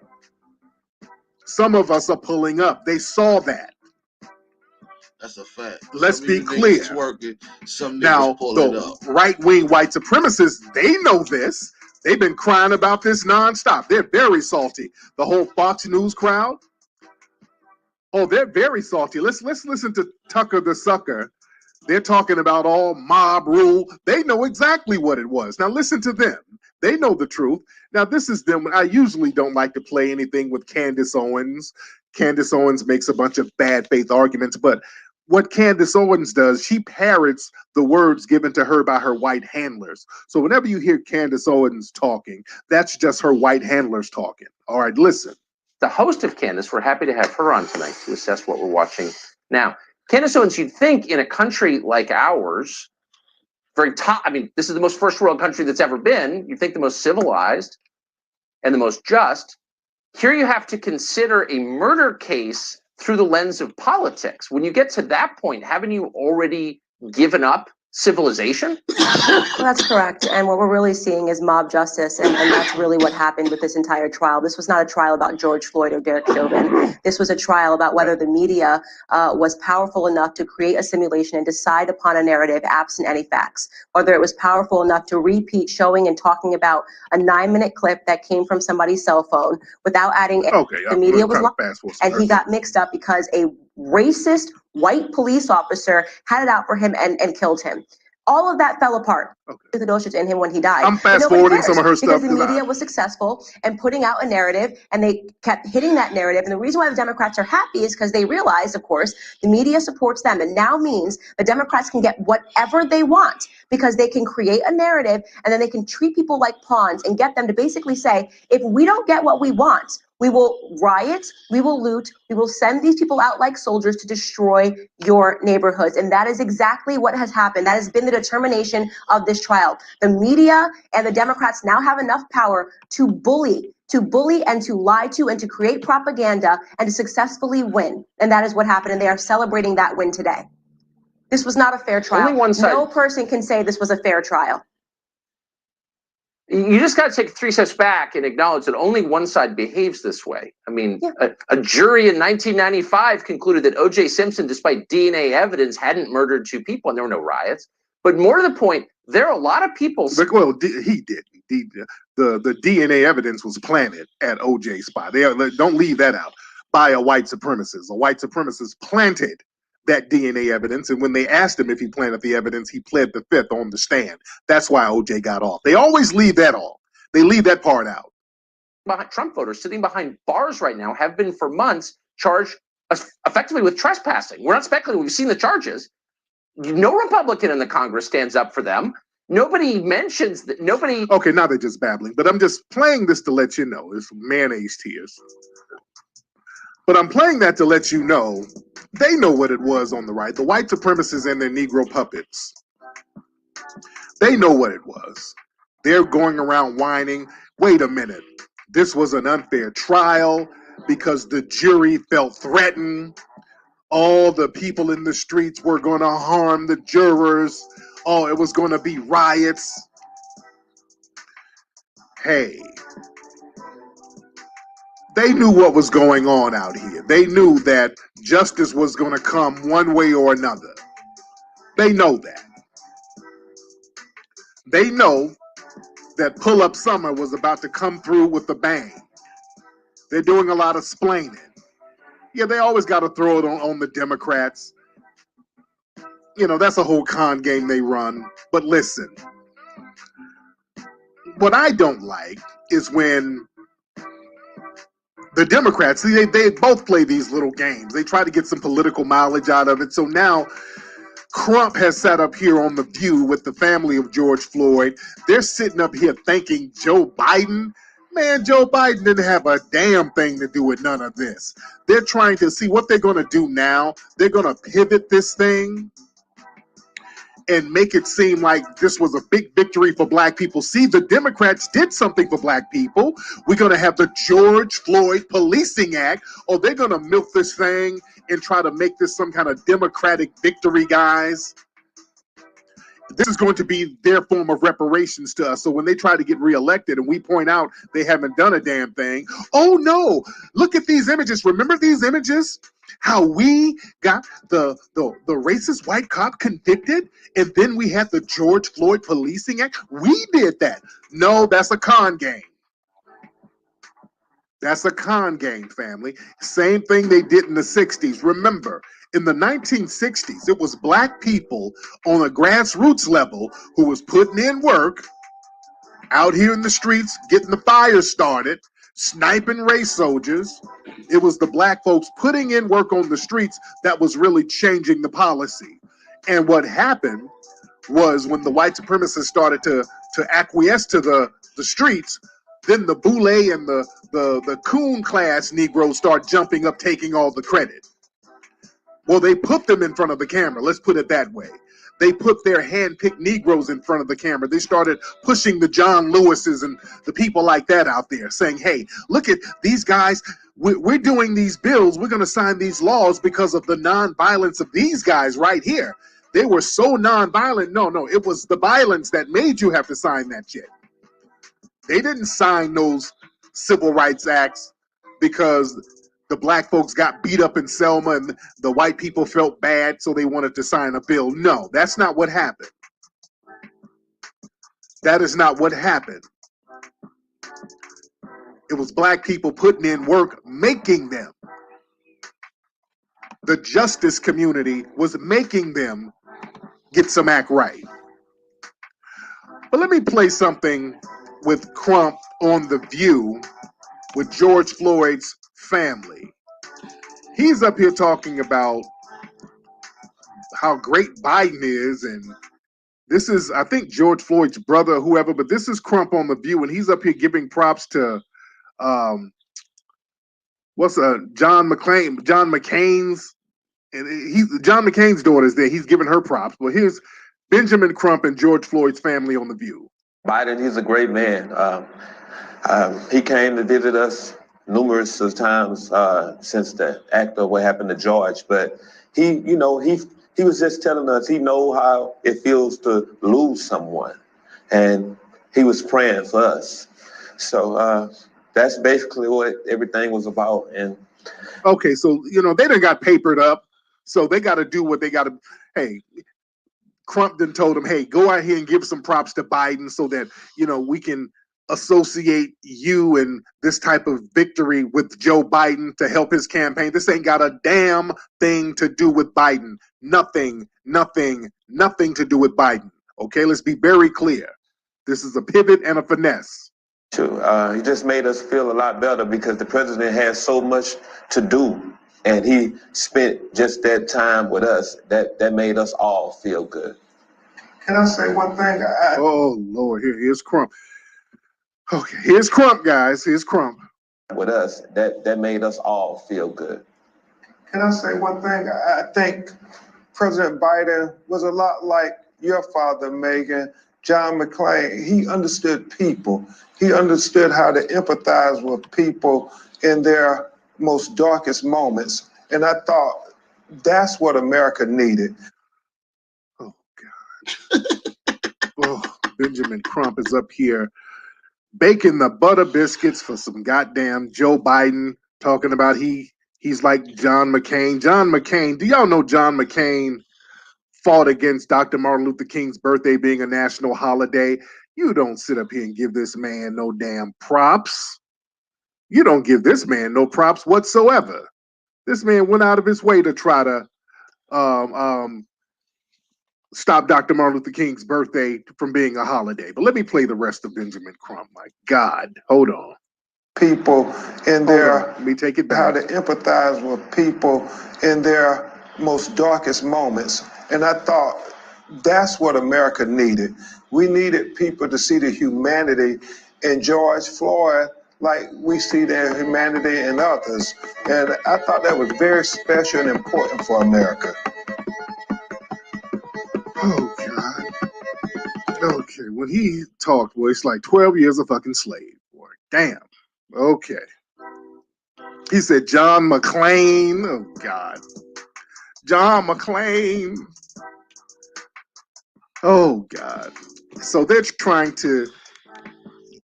Some of us are pulling up. They saw that. That's a fact. Let's Some be of these clear. niggas twerking, some Now, niggas pulling the up. right-wing white supremacists, they know this. They've been crying about this nonstop. They're very salty. The whole Fox News crowd, oh, they're very salty. Let's listen to Tucker the Sucker. They're talking about all mob rule. They know exactly what it was. Now listen to them. They know the truth. Now this is them. I usually don't like to play anything with Candace Owens. Candace Owens makes a bunch of bad faith arguments, but what Candace Owens does, she parrots the words given to her by her white handlers. So whenever you hear Candace Owens talking, that's just her white handlers talking. All right, listen. The host of Candace, we're happy to have her on tonight to assess what we're watching now. Candace Owens, you'd think in a country like ours, very top, I mean, this is the most first world country that's ever been. You'd think the most civilized and the most just. Here you have to consider a murder case through the lens of politics. When you get to that point, haven't you already given up civilization? Well, that's correct. And what we're really seeing is mob justice. And that's really what happened with this entire trial. This was not a trial about George Floyd or Derek Chauvin. This was a trial about whether the media was powerful enough to create a simulation and decide upon a narrative absent any facts, whether it was powerful enough to repeat showing and talking about a 9-minute clip that came from somebody's cell phone without adding the media was lying. And he got mixed up because a racist white police officer had it out for him and killed him. All of that fell apart. The notions in him when he died. I'm fast forwarding some of her stuff because the media was successful in putting out a narrative, and they kept hitting that narrative. And the reason why the Democrats are happy is because they realize, of course, the media supports them, and now means the Democrats can get whatever they want because they can create a narrative, and then they can treat people like pawns and get them to basically say, if we don't get what we want, we will riot, we will loot, we will send these people out like soldiers to destroy your neighborhoods. And that is exactly what has happened. That has been the determination of this trial. The media and the Democrats now have enough power to bully and to lie to and to create propaganda and to successfully win. And that is what happened. And they are celebrating that win today. This was not a fair trial. Only one side. No person can say this was a fair trial. You just got to take 3 steps back and acknowledge that only one side behaves this way. I mean, a jury in 1995 concluded that O.J. Simpson, despite DNA evidence, hadn't murdered 2 people, and there were no riots. But more to the point, there are a lot of people. Well, he did. The DNA evidence was planted at O.J.'s spot. Don't leave that out. By a white supremacist. A white supremacist planted that DNA evidence, and when they asked him if he planted the evidence, he pled the fifth on the stand. That's why OJ got off. They always leave that off. They leave that part out. Trump voters sitting behind bars right now have been for months charged effectively with trespassing. We're not speculating. We've seen the charges. No Republican in the Congress stands up for them. Nobody mentions that. Nobody. Okay, now they're just babbling, but I'm just playing this to let you know. It's mayonnaise tears. But I'm playing that to let you know they know what it was on the right. The white supremacists and their Negro puppets. They know what it was. They're going around whining, wait a minute, this was an unfair trial because the jury felt threatened. All the people in the streets were going to harm the jurors. Oh, it was going to be riots. Hey. They knew what was going on out here. They knew that justice was going to come one way or another. They know that. They know that Pull-Up Summer was about to come through with a bang. They're doing a lot of splaining. Yeah, they always got to throw it on the Democrats. You know, that's a whole con game they run. But listen, what I don't like is when the Democrats, see, they both play these little games. They try to get some political mileage out of it. So now Crump has sat up here on The View with the family of George Floyd. They're sitting up here thanking Joe Biden. Man, Joe Biden didn't have a damn thing to do with none of this. They're trying to see what they're going to do now. They're going to pivot this thing and make it seem like this was a big victory for black people. See, the Democrats did something for black people. We're going to have the George Floyd Policing Act, or they're going to milk this thing and try to make this some kind of Democratic victory, guys. This is going to be their form of reparations to us. So when they try to get reelected and we point out they haven't done a damn thing, oh no, look at these images. Remember these images? How we got the racist white cop convicted, and then we had the George Floyd Policing Act. We did that. No, that's a con game. That's a con game, family. Same thing they did in the 60s. Remember, in the 1960s, it was black people on a grassroots level who was putting in work out here in the streets, getting the fires started, sniping race soldiers. It was the black folks putting in work on the streets that was really changing the policy. And what happened was when the white supremacists started to acquiesce to the streets, then the boule and the coon class Negroes start jumping up, taking all the credit. Well, they put them in front of the camera. Let's put it that way. They put their hand-picked Negroes in front of the camera. They started pushing the John Lewises and the people like that out there, saying, hey, look at these guys. We're doing these bills. We're going to sign these laws because of the nonviolence of these guys right here. They were so nonviolent. No, it was the violence that made you have to sign that shit. They didn't sign those civil rights acts because the black folks got beat up in Selma and the white people felt bad, so they wanted to sign a bill. No, that's not what happened. That is not what happened. It was black people putting in work, making them. The justice community was making them get some act right. But let me play something with Crump on The View with George Floyd's family. He's up here talking about how great Biden is, and this is, I think, George Floyd's brother or whoever, but this is Crump on The View, and he's up here giving props to John McCain's, and John McCain's daughter's there. He's giving her props. But here's Benjamin Crump and George Floyd's family on The View. Biden, he's a great man. He came to visit us numerous times since the act of what happened to George, but he was just telling us he know how it feels to lose someone, and he was praying for us. So that's basically what everything was about. And okay, so they done got papered up, so they got to do what they got to. Hey, Crump then told him, hey, go out here and give some props to Biden so that we can associate you and this type of victory with Joe Biden to help his campaign. This ain't got a damn thing to do with Biden. Nothing to do with Biden. Okay, let's be very clear. This is a pivot and a finesse. He just made us feel a lot better because the president has so much to do, and he spent just that time with us. That made us all feel good. Can I say one thing? Oh Lord, here's Crump. Okay, here's Crump, guys. Here's Crump. With us, that made us all feel good. Can I say one thing? I think President Biden was a lot like your father, Megan, John McCain. He understood people. He understood how to empathize with people in their most darkest moments. And I thought that's what America needed. Oh, God. Oh, Benjamin Crump is up here baking the butter biscuits for some goddamn Joe Biden, talking about he's like John McCain. John McCain, do y'all know John McCain fought against Dr. Martin Luther King's birthday being a national holiday? You don't sit up here and give this man no damn props. You don't give this man no props whatsoever. This man went out of his way to try to stop Dr. Martin Luther King's birthday from being a holiday. But let me play the rest of Benjamin Crump. My God, hold on. People in their, let me take it back. How to empathize with people in their most darkest moments. And I thought that's what America needed. We needed people to see the humanity in George Floyd like we see the humanity in others. And I thought that was very special and important for America. Oh, God. Okay, when he talked, well, it's like 12 years of fucking slave. Boy, damn. Okay. He said John McClane. Oh, God. John McClane. Oh, God. So they're trying to...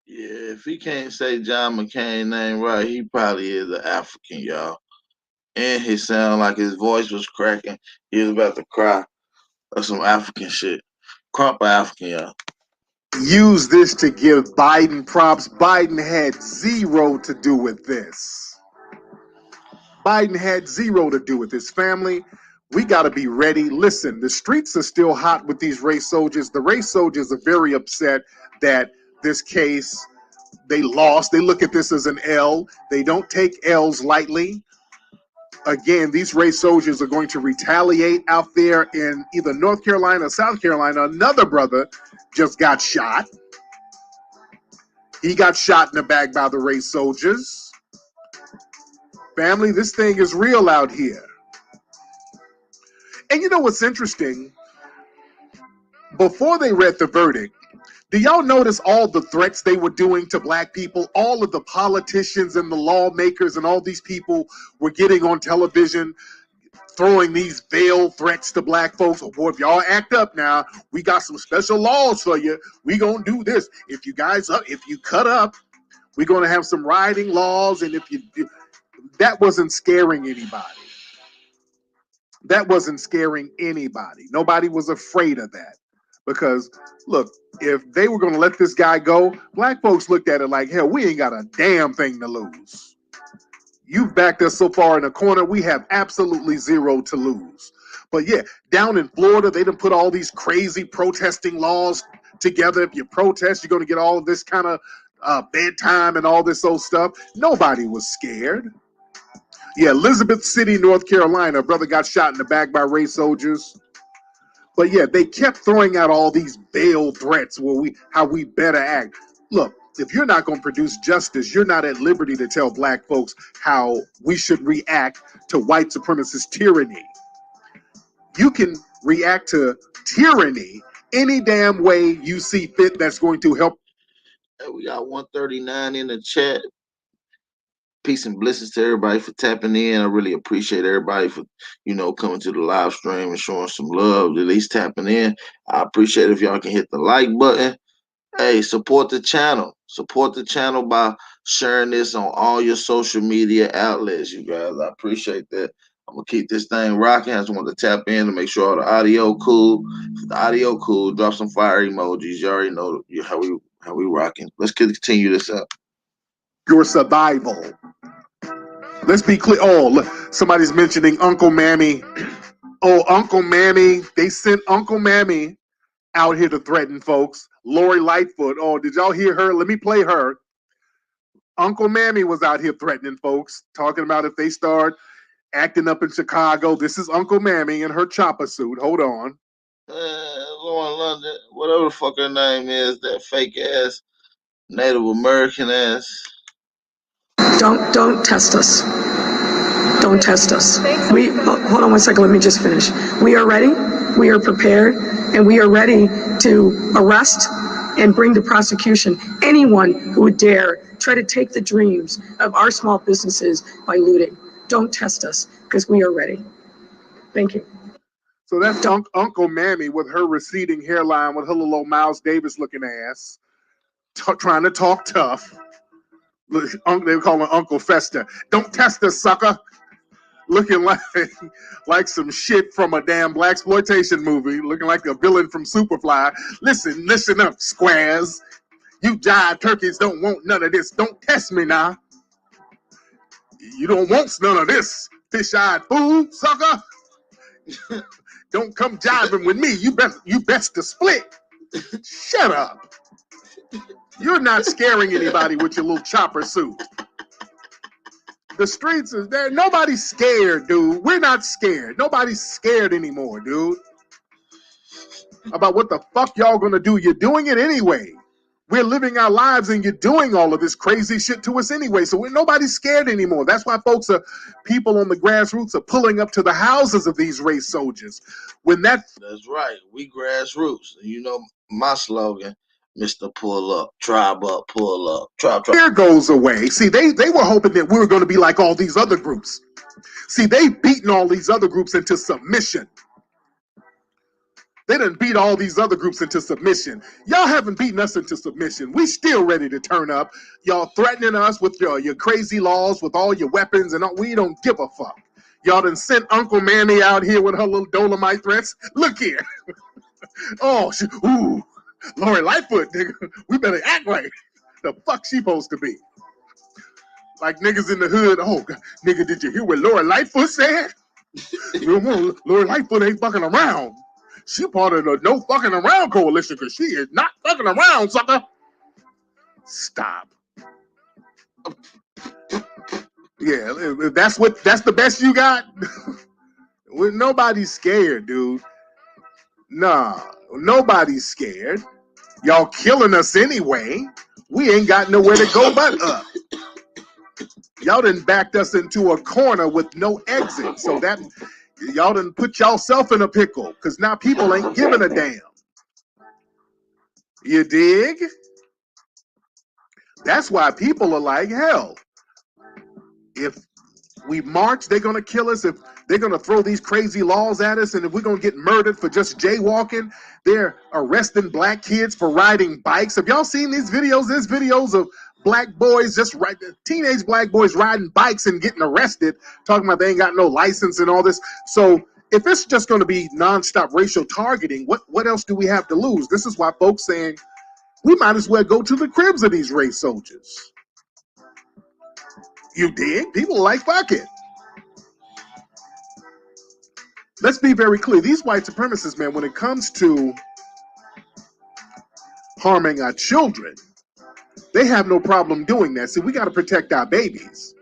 Yeah, if he can't say John McCain's name right, he probably is an African, y'all. And he sounded like his voice was cracking. He was about to cry or some African shit. Crump African, y'all. Use this to give Biden props. Biden had zero to do with this. Biden had zero to do with this. Family, we got to be ready. Listen, the streets are still hot with these race soldiers. The race soldiers are very upset that this case They lost. They look at this as an L. They don't take L's lightly. Again, these race soldiers are going to retaliate out there in either North Carolina or South Carolina. Another brother just got shot. He got shot in the back by the race soldiers. Family, this thing is real out here. And you know what's interesting? Before they read the verdict, do y'all notice all the threats they were doing to black people? All of the politicians and the lawmakers and all these people were getting on television throwing these veiled threats to black folks. Oh boy, if y'all act up now, we got some special laws for you. We gonna do this. If you cut up, we're gonna have some rioting laws. And if you do, that wasn't scaring anybody. That wasn't scaring anybody. Nobody was afraid of that. Because, look, if they were going to let this guy go, black folks looked at it like, hell, we ain't got a damn thing to lose. You've backed us so far in the corner, we have absolutely zero to lose. But yeah, down in Florida, they done put all these crazy protesting laws together. If you protest, you're going to get all of this kind of bedtime and all this old stuff. Nobody was scared. Yeah, Elizabeth City, North Carolina, a brother got shot in the back by race soldiers. But yeah, they kept throwing out all these veiled threats how we better act. Look, if you're not going to produce justice, you're not at liberty to tell black folks how we should react to white supremacist tyranny. You can react to tyranny any damn way you see fit that's going to help. We got 139 in the chat. Peace and blessings to everybody for tapping in. I really appreciate everybody for, coming to the live stream and showing some love, at least tapping in. I appreciate if y'all can hit the like button. Hey, support the channel. Support the channel by sharing this on all your social media outlets, you guys. I appreciate that. I'm going to keep this thing rocking. I just want to tap in to make sure all the audio cool. If the audio cool, drop some fire emojis. You already know how we rocking. Let's continue this up. Your survival. Let's be clear. Oh, look, somebody's mentioning Uncle Mammy. Oh, Uncle Mammy. They sent Uncle Mammy out here to threaten folks. Lori Lightfoot. Oh, did y'all hear her? Let me play her. Uncle Mammy was out here threatening folks, talking about if they start acting up in Chicago. This is Uncle Mammy in her chopper suit. Hold on. Lauren London, whatever the fuck her name is, that fake ass Native American ass. Don't test us. Don't test us. Hold on one second. Let me just finish. We are ready. We are prepared, and we are ready to arrest and bring to prosecution anyone who would dare try to take the dreams of our small businesses by looting. Don't test us, because we are ready. Thank you. So that's Uncle Mammy with her receding hairline, with her little old Miles Davis looking ass, trying to talk tough. They call him Uncle Fester. Don't test us, sucker. Looking like some shit from a damn blaxploitation movie, looking like a villain from Superfly. Listen up, squares. You jive turkeys don't want none of this. Don't test me now. You don't want none of this, fish-eyed fool, sucker. Don't come jiving with me. You best to split. Shut up. You're not scaring anybody with your little chopper suit. The streets is there. Nobody's scared, dude. We're not scared. Nobody's scared anymore, dude. About what the fuck y'all gonna do. You're doing it anyway. We're living our lives and you're doing all of this crazy shit to us anyway. So nobody's scared anymore. That's why people on the grassroots are pulling up to the houses of these race soldiers. That's right. We grassroots. You know my slogan. Mr. Pull Up, Tribe Up, Pull Up, Tribe. Fear goes away. See, they were hoping that we were going to be like all these other groups. See, they've beaten all these other groups into submission. They done beat all these other groups into submission. Y'all haven't beaten us into submission. We still ready to turn up. Y'all threatening us with your crazy laws, with all your weapons, and all. We don't give a fuck. Y'all done sent Uncle Mammy out here with her little Dolomite threats. Look here. Ooh. Lori Lightfoot, nigga, we better act like the fuck she supposed to be. Like niggas in the hood, oh, God, nigga, did you hear what Lori Lightfoot said? Lori Lightfoot ain't fucking around. She part of the no fucking around coalition because she is not fucking around, sucker. Stop. Yeah, that's the best you got. Nobody's scared, dude. Nah, nobody's scared. Y'all killing us anyway. We ain't got nowhere to go but up. Y'all done backed us into a corner with no exit. So that y'all done put y'allself in a pickle because now people ain't giving a damn. You dig? That's why people are like, hell, if we march, they're going to kill us. If they're going to throw these crazy laws at us, and if we're going to get murdered for just jaywalking, they're arresting black kids for riding bikes. Have y'all seen these videos? There's videos of black boys, teenage black boys riding bikes and getting arrested, talking about they ain't got no license and all this. So if it's just going to be nonstop racial targeting, what else do we have to lose? This is why folks saying we might as well go to the cribs of these race soldiers. You dig? People like, fuck it. Let's be very clear. These white supremacists, man, when it comes to harming our children, they have no problem doing that. See, we got to protect our babies.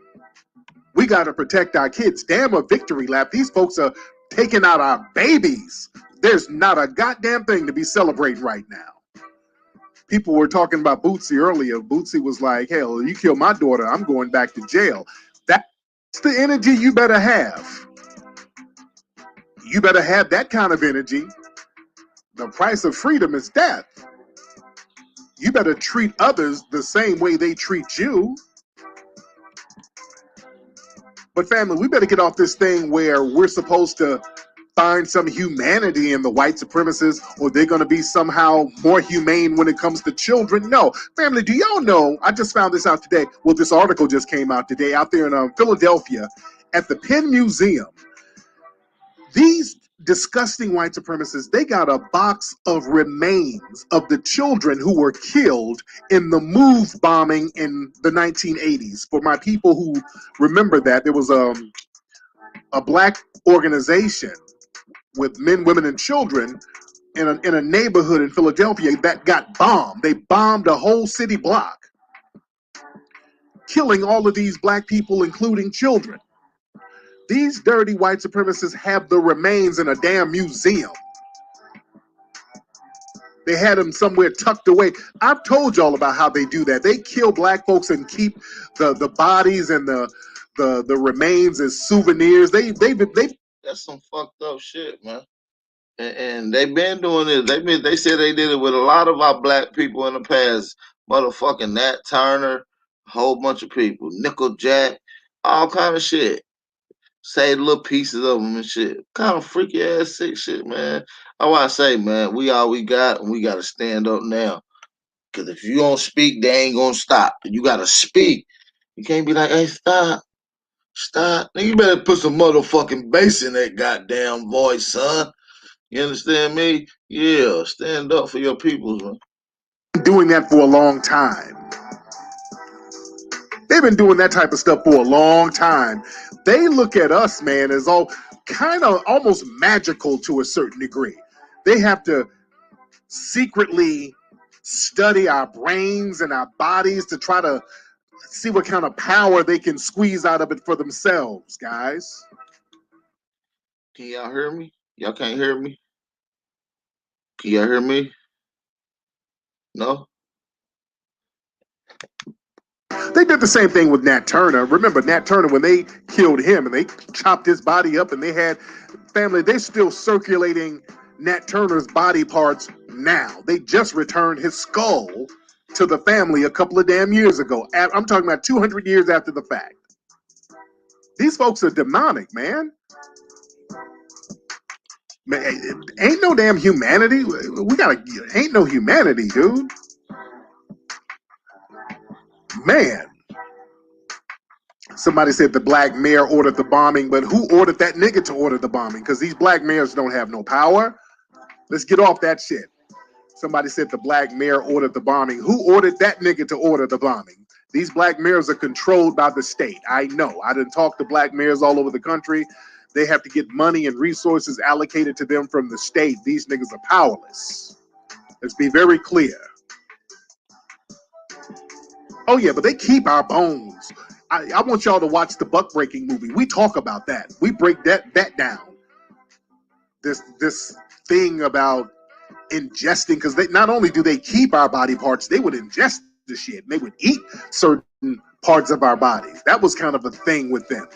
We got to protect our kids. Damn a victory lap. These folks are taking out our babies. There's not a goddamn thing to be celebrating right now. People were talking about Bootsy earlier. Bootsy was like, hell, you kill my daughter, I'm going back to jail. That's the energy you better have. You better have that kind of energy. The price of freedom is death. You better treat others the same way they treat you. But family, we better get off this thing where we're supposed to find some humanity in the white supremacists, or they're going to be somehow more humane when it comes to children. No. Family, do y'all know, I just found this out today. Well, this article just came out today out there in Philadelphia at the Penn Museum. These disgusting white supremacists, they got a box of remains of the children who were killed in the MOVE bombing in the 1980s. For my people who remember that, there was a black organization with men, women, and children in a neighborhood in Philadelphia that got bombed. They bombed a whole city block, killing all of these black people, including children. These dirty white supremacists have the remains in a damn museum. They had them somewhere tucked away. I've told y'all about how they do that. They kill black folks and keep the bodies and the remains as souvenirs. They That's some fucked up shit, man. And they've been doing it. They said they did it with a lot of our black people in the past. Motherfucking Nat Turner, a whole bunch of people, Nickel Jack, all kind of shit. Say little pieces of them and shit. Kind of freaky ass sick shit, man. That's why I say, man, we all we got, and we gotta stand up now. Cause if you don't speak, they ain't gonna stop. You gotta speak. You can't be like, hey, stop, stop. Nigga, you better put some motherfucking bass in that goddamn voice, son. You understand me? Yeah, stand up for your peoples, man. doing that for a long time. They've been doing that type of stuff for a long time. They look at us, man, as all kind of almost magical to a certain degree. They have to secretly study our brains and our bodies to try to see what kind of power they can squeeze out of it for themselves, guys. Can y'all hear me? Y'all can't hear me? Can y'all hear me? No? They did the same thing with Nat Turner. Remember Nat Turner when they killed him and they chopped his body up and they had family, they're still circulating Nat Turner's body parts now. They just returned his skull to the family a couple of damn years ago. I'm talking about 200 years after the fact. These folks are demonic, man. Man, ain't no damn humanity. Ain't no humanity, dude. Man. Somebody said the black mayor ordered the bombing, but who ordered that nigga to order the bombing? Because these black mayors don't have no power. Let's get off that shit. Somebody said the black mayor ordered the bombing. Who ordered that nigga to order the bombing? These black mayors are controlled by the state. I know. I done talked to black mayors all over the country. They have to get money and resources allocated to them from the state. These niggas are powerless. Let's be very clear. Oh yeah, but they keep our bones. I want y'all to watch the buck breaking movie. We talk about that. We break that down. This thing about ingesting, because they not only do they keep our body parts, they would ingest the shit. And they would eat certain parts of our bodies. That was kind of a thing with them.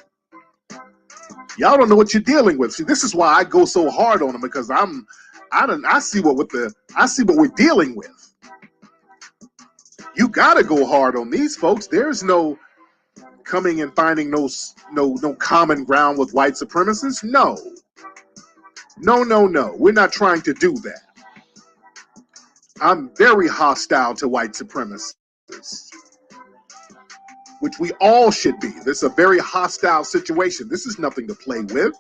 Y'all don't know what you're dealing with. See, this is why I go so hard on them, because I see what we're dealing with. You gotta go hard on these folks. There's no coming and finding no common ground with white supremacists. No. We're not trying to do that. I'm very hostile to white supremacists, which we all should be. This is a very hostile situation. This is nothing to play with.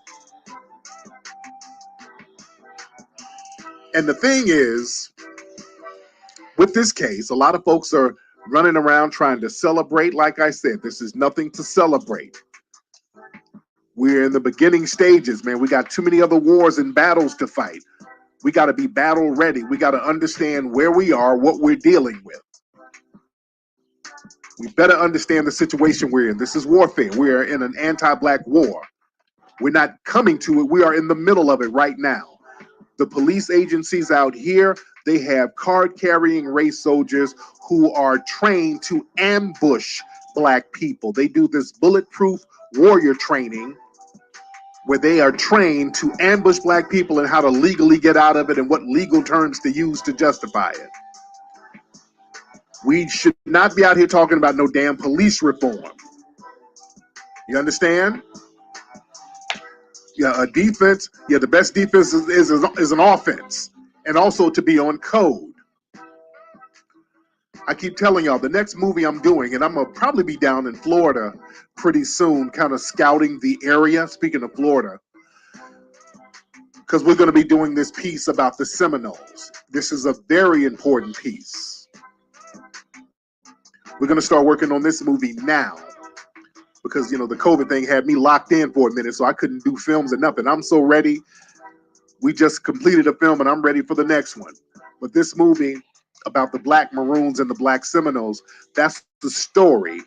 And the thing is, with this case, a lot of folks are running around trying to celebrate. Like I said, this is nothing to celebrate. We're in the beginning stages, man. We got too many other wars and battles to fight. We got to be battle ready. We got to understand where we are, what we're dealing with. We better understand the situation we're in. This is warfare. We are in an anti-black war. We're not coming to it. We are in the middle of it right now. The police agencies out here, they have card-carrying race soldiers who are trained to ambush black people. They do this bulletproof warrior training where they are trained to ambush black people and how to legally get out of it and what legal terms to use to justify it. We should not be out here talking about no damn police reform. You understand? Yeah, a defense. Yeah, the best defense is an offense, and also to be on code. I keep telling y'all, the next movie I'm doing, and I'm gonna probably be down in Florida pretty soon, kind of scouting the area. Speaking of Florida, because we're going to be doing this piece about the Seminoles. This is a very important piece. We're going to start working on this movie now. Because, the COVID thing had me locked in for a minute, so I couldn't do films or nothing. I'm so ready. We just completed a film, and I'm ready for the next one. But this movie about the Black Maroons and the Black Seminoles, that's the story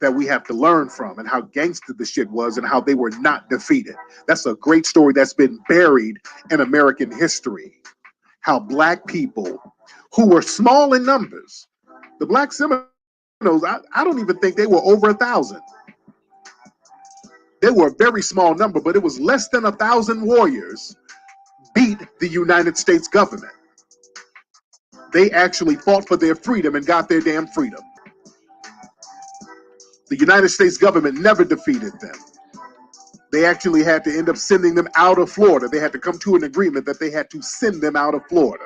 that we have to learn from, and how gangster the shit was and how they were not defeated. That's a great story that's been buried in American history. How black people who were small in numbers, the Black Seminoles, I don't even think they were over 1,000. They were a very small number, but it was less than 1,000 warriors beat the United States government. They actually fought for their freedom and got their damn freedom. The United States government never defeated them. They actually had to end up sending them out of Florida. They had to come to an agreement that they had to send them out of Florida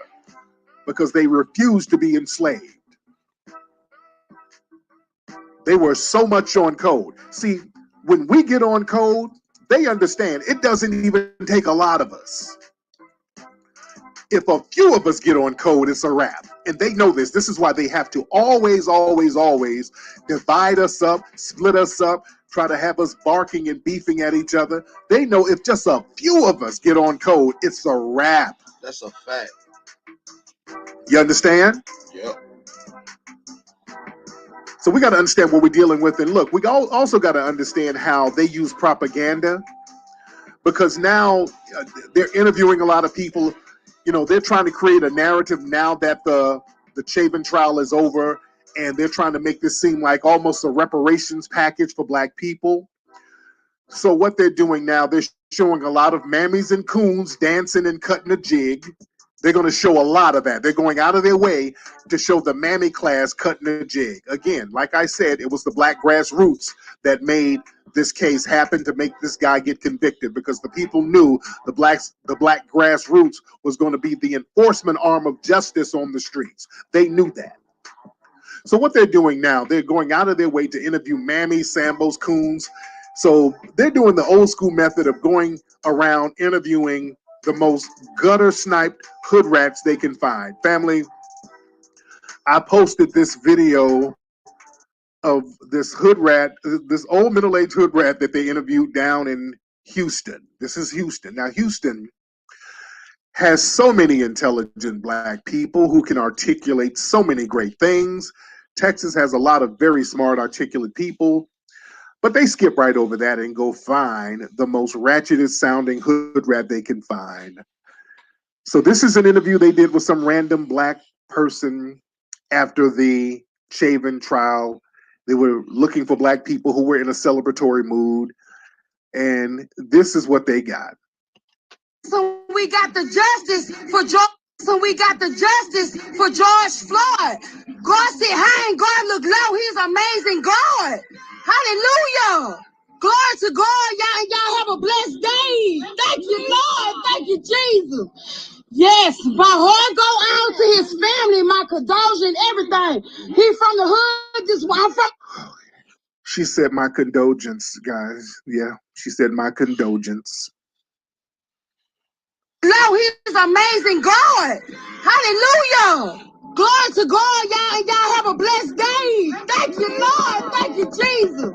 because they refused to be enslaved. They were so much on code. See, when we get on code, they understand it doesn't even take a lot of us. If a few of us get on code, it's a wrap. And they know this. This is why they have to always divide us up, split us up, try to have us barking and beefing at each other. They know if just a few of us get on code, it's a wrap. That's a fact. You understand? Yep. So we got to understand what we're dealing with. And look, we also got to understand how they use propaganda, because now they're interviewing a lot of people. They're trying to create a narrative now that the Chavin trial is over, and they're trying to make this seem like almost a reparations package for black people. So what they're doing now, they're showing a lot of mammies and coons dancing and cutting a jig. They're going to show a lot of that. They're going out of their way to show the mammy class cutting a jig. Again, like I said, it was the black grassroots that made this case happen to make this guy get convicted, because the people knew the black grassroots was going to be the enforcement arm of justice on the streets. They knew that. So what they're doing now, they're going out of their way to interview mammies, sambos, coons. So they're doing the old school method of going around interviewing the most gutter sniped hood rats they can find. Family, I posted this video of this hood rat, this old middle-aged hood rat that they interviewed down in Houston. This is Houston. Now, Houston has so many intelligent black people who can articulate so many great things. Texas has a lot of very smart, articulate people, but they skip right over that and go find the most ratchetest sounding hood rat they can find. So this is an interview they did with some random black person after the Chauvin trial. They were looking for black people who were in a celebratory mood, and this is what they got. So we got the justice for George. So we got the justice for George Floyd. God sit high and God look low. He's amazing God. Hallelujah. Glory to God. Y'all have a blessed day. Thank you, Lord. Thank you, Jesus. Yes, my heart go out to his family, my condolences and everything. He from the hood. This I'm from. She said my condolence, guys. Yeah, she said my condolence. No, he's amazing God. Hallelujah. Glory to God. Y'all have a blessed day. Thank you, Lord. Thank you, Jesus.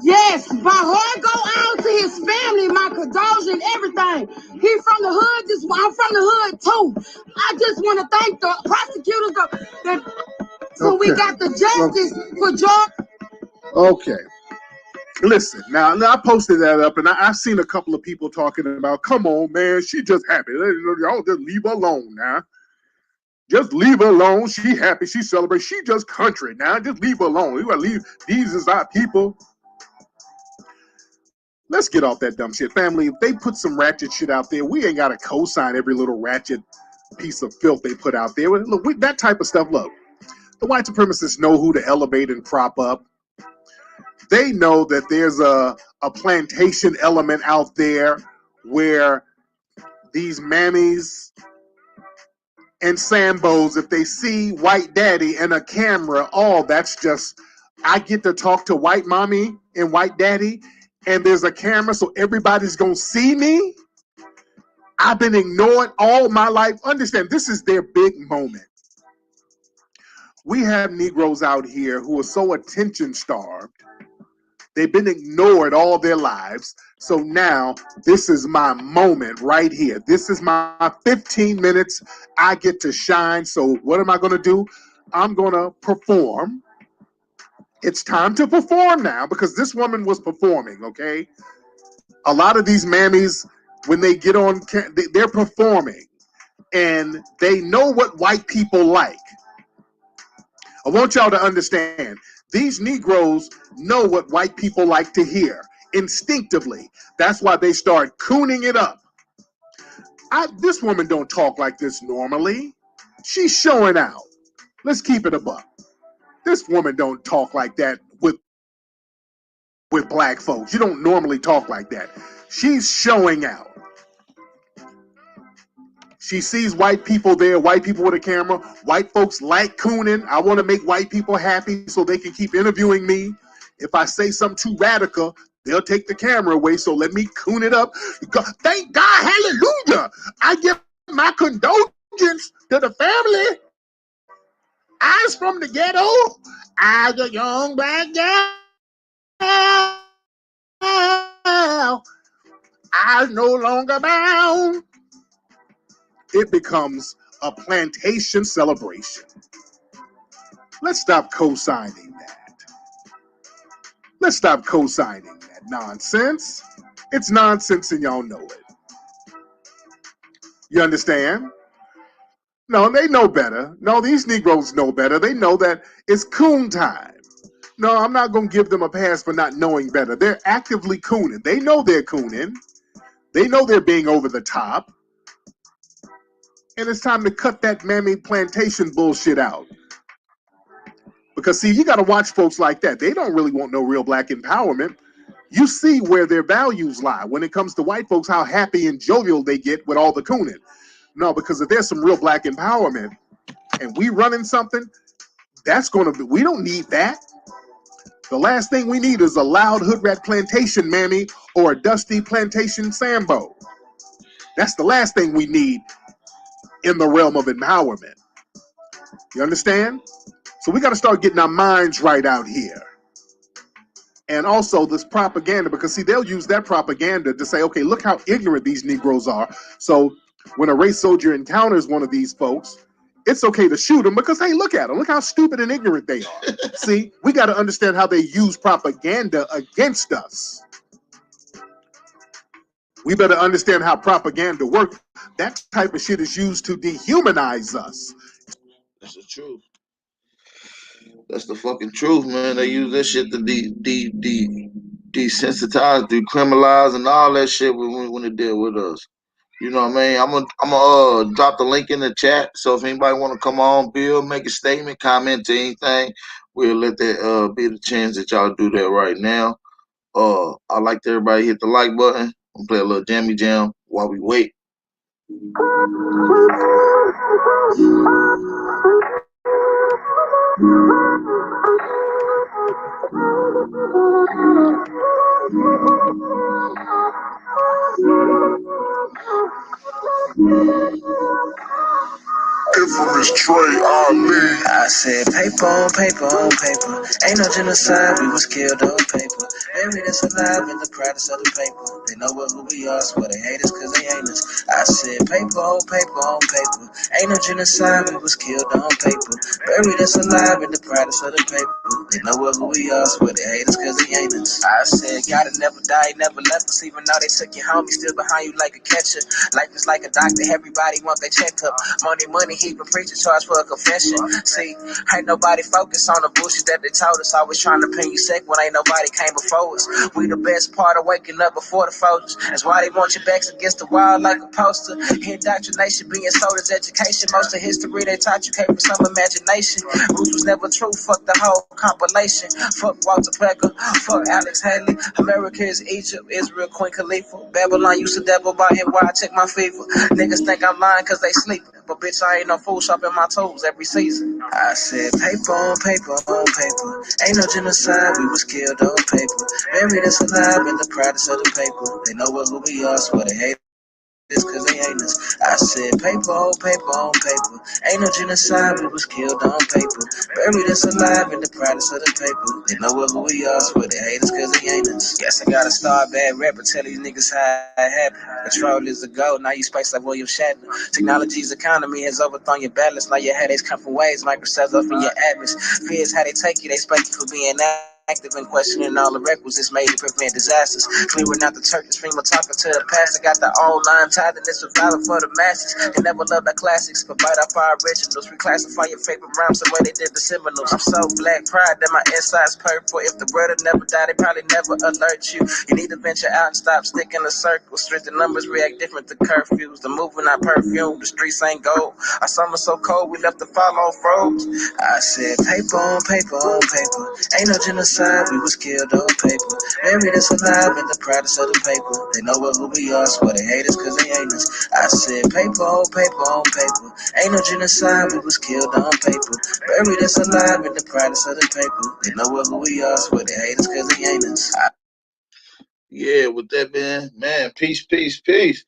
Yes, my heart go out to his family, my condolences and everything. He from the hood. I'm from the hood too. I just want to thank the prosecutors. So we got the justice for George. Okay. Listen, now I posted that up, and I've seen a couple of people talking about, come on, man, she just happy. Y'all just leave her alone now. Just leave her alone. She happy. She celebrates. She just country now. Just leave her alone. You gotta leave. These is our people. Let's get off that dumb shit. Family, if they put some ratchet shit out there, we ain't got to co-sign every little ratchet piece of filth they put out there. Look, that type of stuff, look, the white supremacists know who to elevate and prop up. They know that there's a plantation element out there where these mammies and Sambos, if they see white daddy and a camera, oh, that's just, I get to talk to white mommy and white daddy, and there's a camera, so everybody's gonna see me. I've been ignored all my life. Understand, this is their big moment. We have Negroes out here who are so attention starved. They've been ignored all their lives. So now this is my moment right here. This is my 15 minutes. I get to shine. So what am I going to do? I'm going to perform. It's time to perform now because this woman was performing, okay? A lot of these mammies, when they get on, they're performing and they know what white people like. I want y'all to understand, these Negroes know what white people like to hear instinctively. That's why they start cooning it up. This woman don't talk like this normally. She's showing out. Let's keep it a buck. This woman don't talk like that with black folks. You don't normally talk like that. She's showing out. She sees white people there, white people with a camera. White folks like cooning. I want to make white people happy so they can keep interviewing me. If I say something too radical, they'll take the camera away, so let me coon it up. Thank God, hallelujah. I give my condolences to the family. I was from the ghetto. I was a young black girl. I was no longer bound. It becomes a plantation celebration. Let's stop co-signing that. Let's stop co-signing that nonsense. It's nonsense and y'all know it. You understand? No, they know better. No, these Negroes know better. They know that it's coon time. No, I'm not going to give them a pass for not knowing better. They're actively cooning. They know they're cooning. They know they're being over the top. And it's time to cut that mammy plantation bullshit out. Because, see, you got to watch folks like that. They don't really want no real black empowerment. You see where their values lie. When it comes to white folks, how happy and jovial they get with all the cooning. No, because if there's some real black empowerment and we running something, that's going to be, we don't need that. The last thing we need is a loud hood rat plantation mammy or a dusty plantation Sambo. That's the last thing we need in the realm of empowerment. You understand? So we got to start getting our minds right out here. And also this propaganda, because see, they'll use that propaganda to say, okay, look how ignorant these Negroes are. So when a race soldier encounters one of these folks it's okay to shoot them because, hey, look at them. Look how stupid and ignorant they are. See, we got to understand how they use propaganda against us. We better understand how propaganda works. That type of shit is used to dehumanize us. That's the truth. That's the fucking truth, man. They use that shit to desensitize, decriminalize, and all that shit when they deal with us. You know what I mean? I'm gonna drop the link in the chat. So if anybody want to come on, Bill, make a statement, comment to anything, we'll let that be the chance that y'all do that right now. I'd like to everybody hit the like button and play a little jammy jam while we wait. Infamous Trey Ali. I said paper on paper on paper. Ain't no genocide, we was killed on paper. Buried us alive in the products of the paper. They know what who we are, so they hate us cause they ain't us. I said paper on paper on paper. Ain't no genocide, we was killed on paper. Buried us alive in the products of the paper. They know what who we are, so they hate us cause they ain't us. I said gotta never die, never left us. Even though they took you home, you still behind you like a catcher. Life is like a doctor, everybody want their checkup. Money, money, he been preaching, charge for a confession. See, ain't nobody focused on the bullshit that they told us. Always trying to pin you sick when ain't nobody came before us. We the best part of waking up before the folks. That's why they want your backs against the wall like a poster. Indoctrination being sold as education. Most of history they taught you came from some imagination. Roots was never true, fuck the whole compilation. Fuck Walter Becker, fuck Alex Haley. America is Egypt, Israel, Queen Khalifa. Babylon used to devil by here why I check my fever. Niggas think I'm lying cause they sleep. But bitch, I ain't no fool shopping my toes every season. I said paper on paper on paper. Ain't no genocide, we was killed on paper. Buried us alive in the products of the paper. They know what who we are, so they hate this cause they ain't us. I said paper on paper on paper. Ain't no genocide, we was killed on paper. Buried us alive in the products of the paper. They know what who we are, so they hate us cause they ain't us. Guess I gotta start bad rapper, tell these niggas how it happened. Control is the goal, now you space like William Shatner. Technology's economy has overthrown your balance. Now your headaches come from waves, Microsoft's up in your atmosphere. Fears how they take you, they spank you for being active and questioning all the requisites made to prevent disasters. Clearing out the churches, FEMA talking to the pastor. Got the online tithing, it's a valid for the masses. They never loved our classics, but bite off our originals. Reclassify your favorite rhymes the way they did the Seminoles. I'm so black pride that my inside's purple. If the world had never died, they probably never alert you. You need to venture out and stop sticking to circles. Strength and numbers react different to curfews. The movement, not perfume, the streets ain't gold. Our summer so cold, we left the fall on froze. I said paper on paper on paper. Ain't no genocide, we was killed on paper. Buried us alive in the products of the paper. They know what who we are, so they hate us cause they ain't us. I said paper on paper on paper. Ain't no genocide, we was killed on paper. Buried us alive in the products of the paper. They know what who we are, so they hate us cause they ain't us. Yeah, with that, man, peace, peace, peace.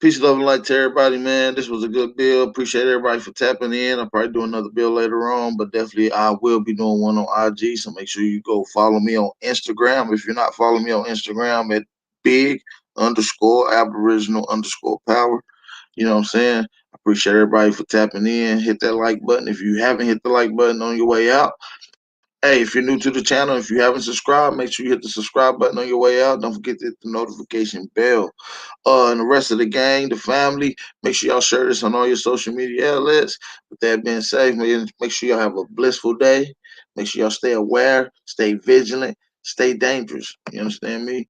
Peace, love, and light to everybody, man. This was a good bill. Appreciate everybody for tapping in. I'll probably do another bill later on, but definitely I will be doing one on IG. So make sure you go follow me on Instagram. If you're not following me on Instagram at big_Aboriginal_power. You know what I'm saying? I appreciate everybody for tapping in. Hit that like button. If you haven't hit the like button on your way out, hey, if you're new to the channel, if you haven't subscribed, make sure you hit the subscribe button on your way out. Don't forget to hit the notification bell. And the rest of the gang, the family, make sure y'all share this on all your social media outlets. With that being said, make sure y'all have a blissful day. Make sure y'all stay aware, stay vigilant, stay dangerous. You understand me?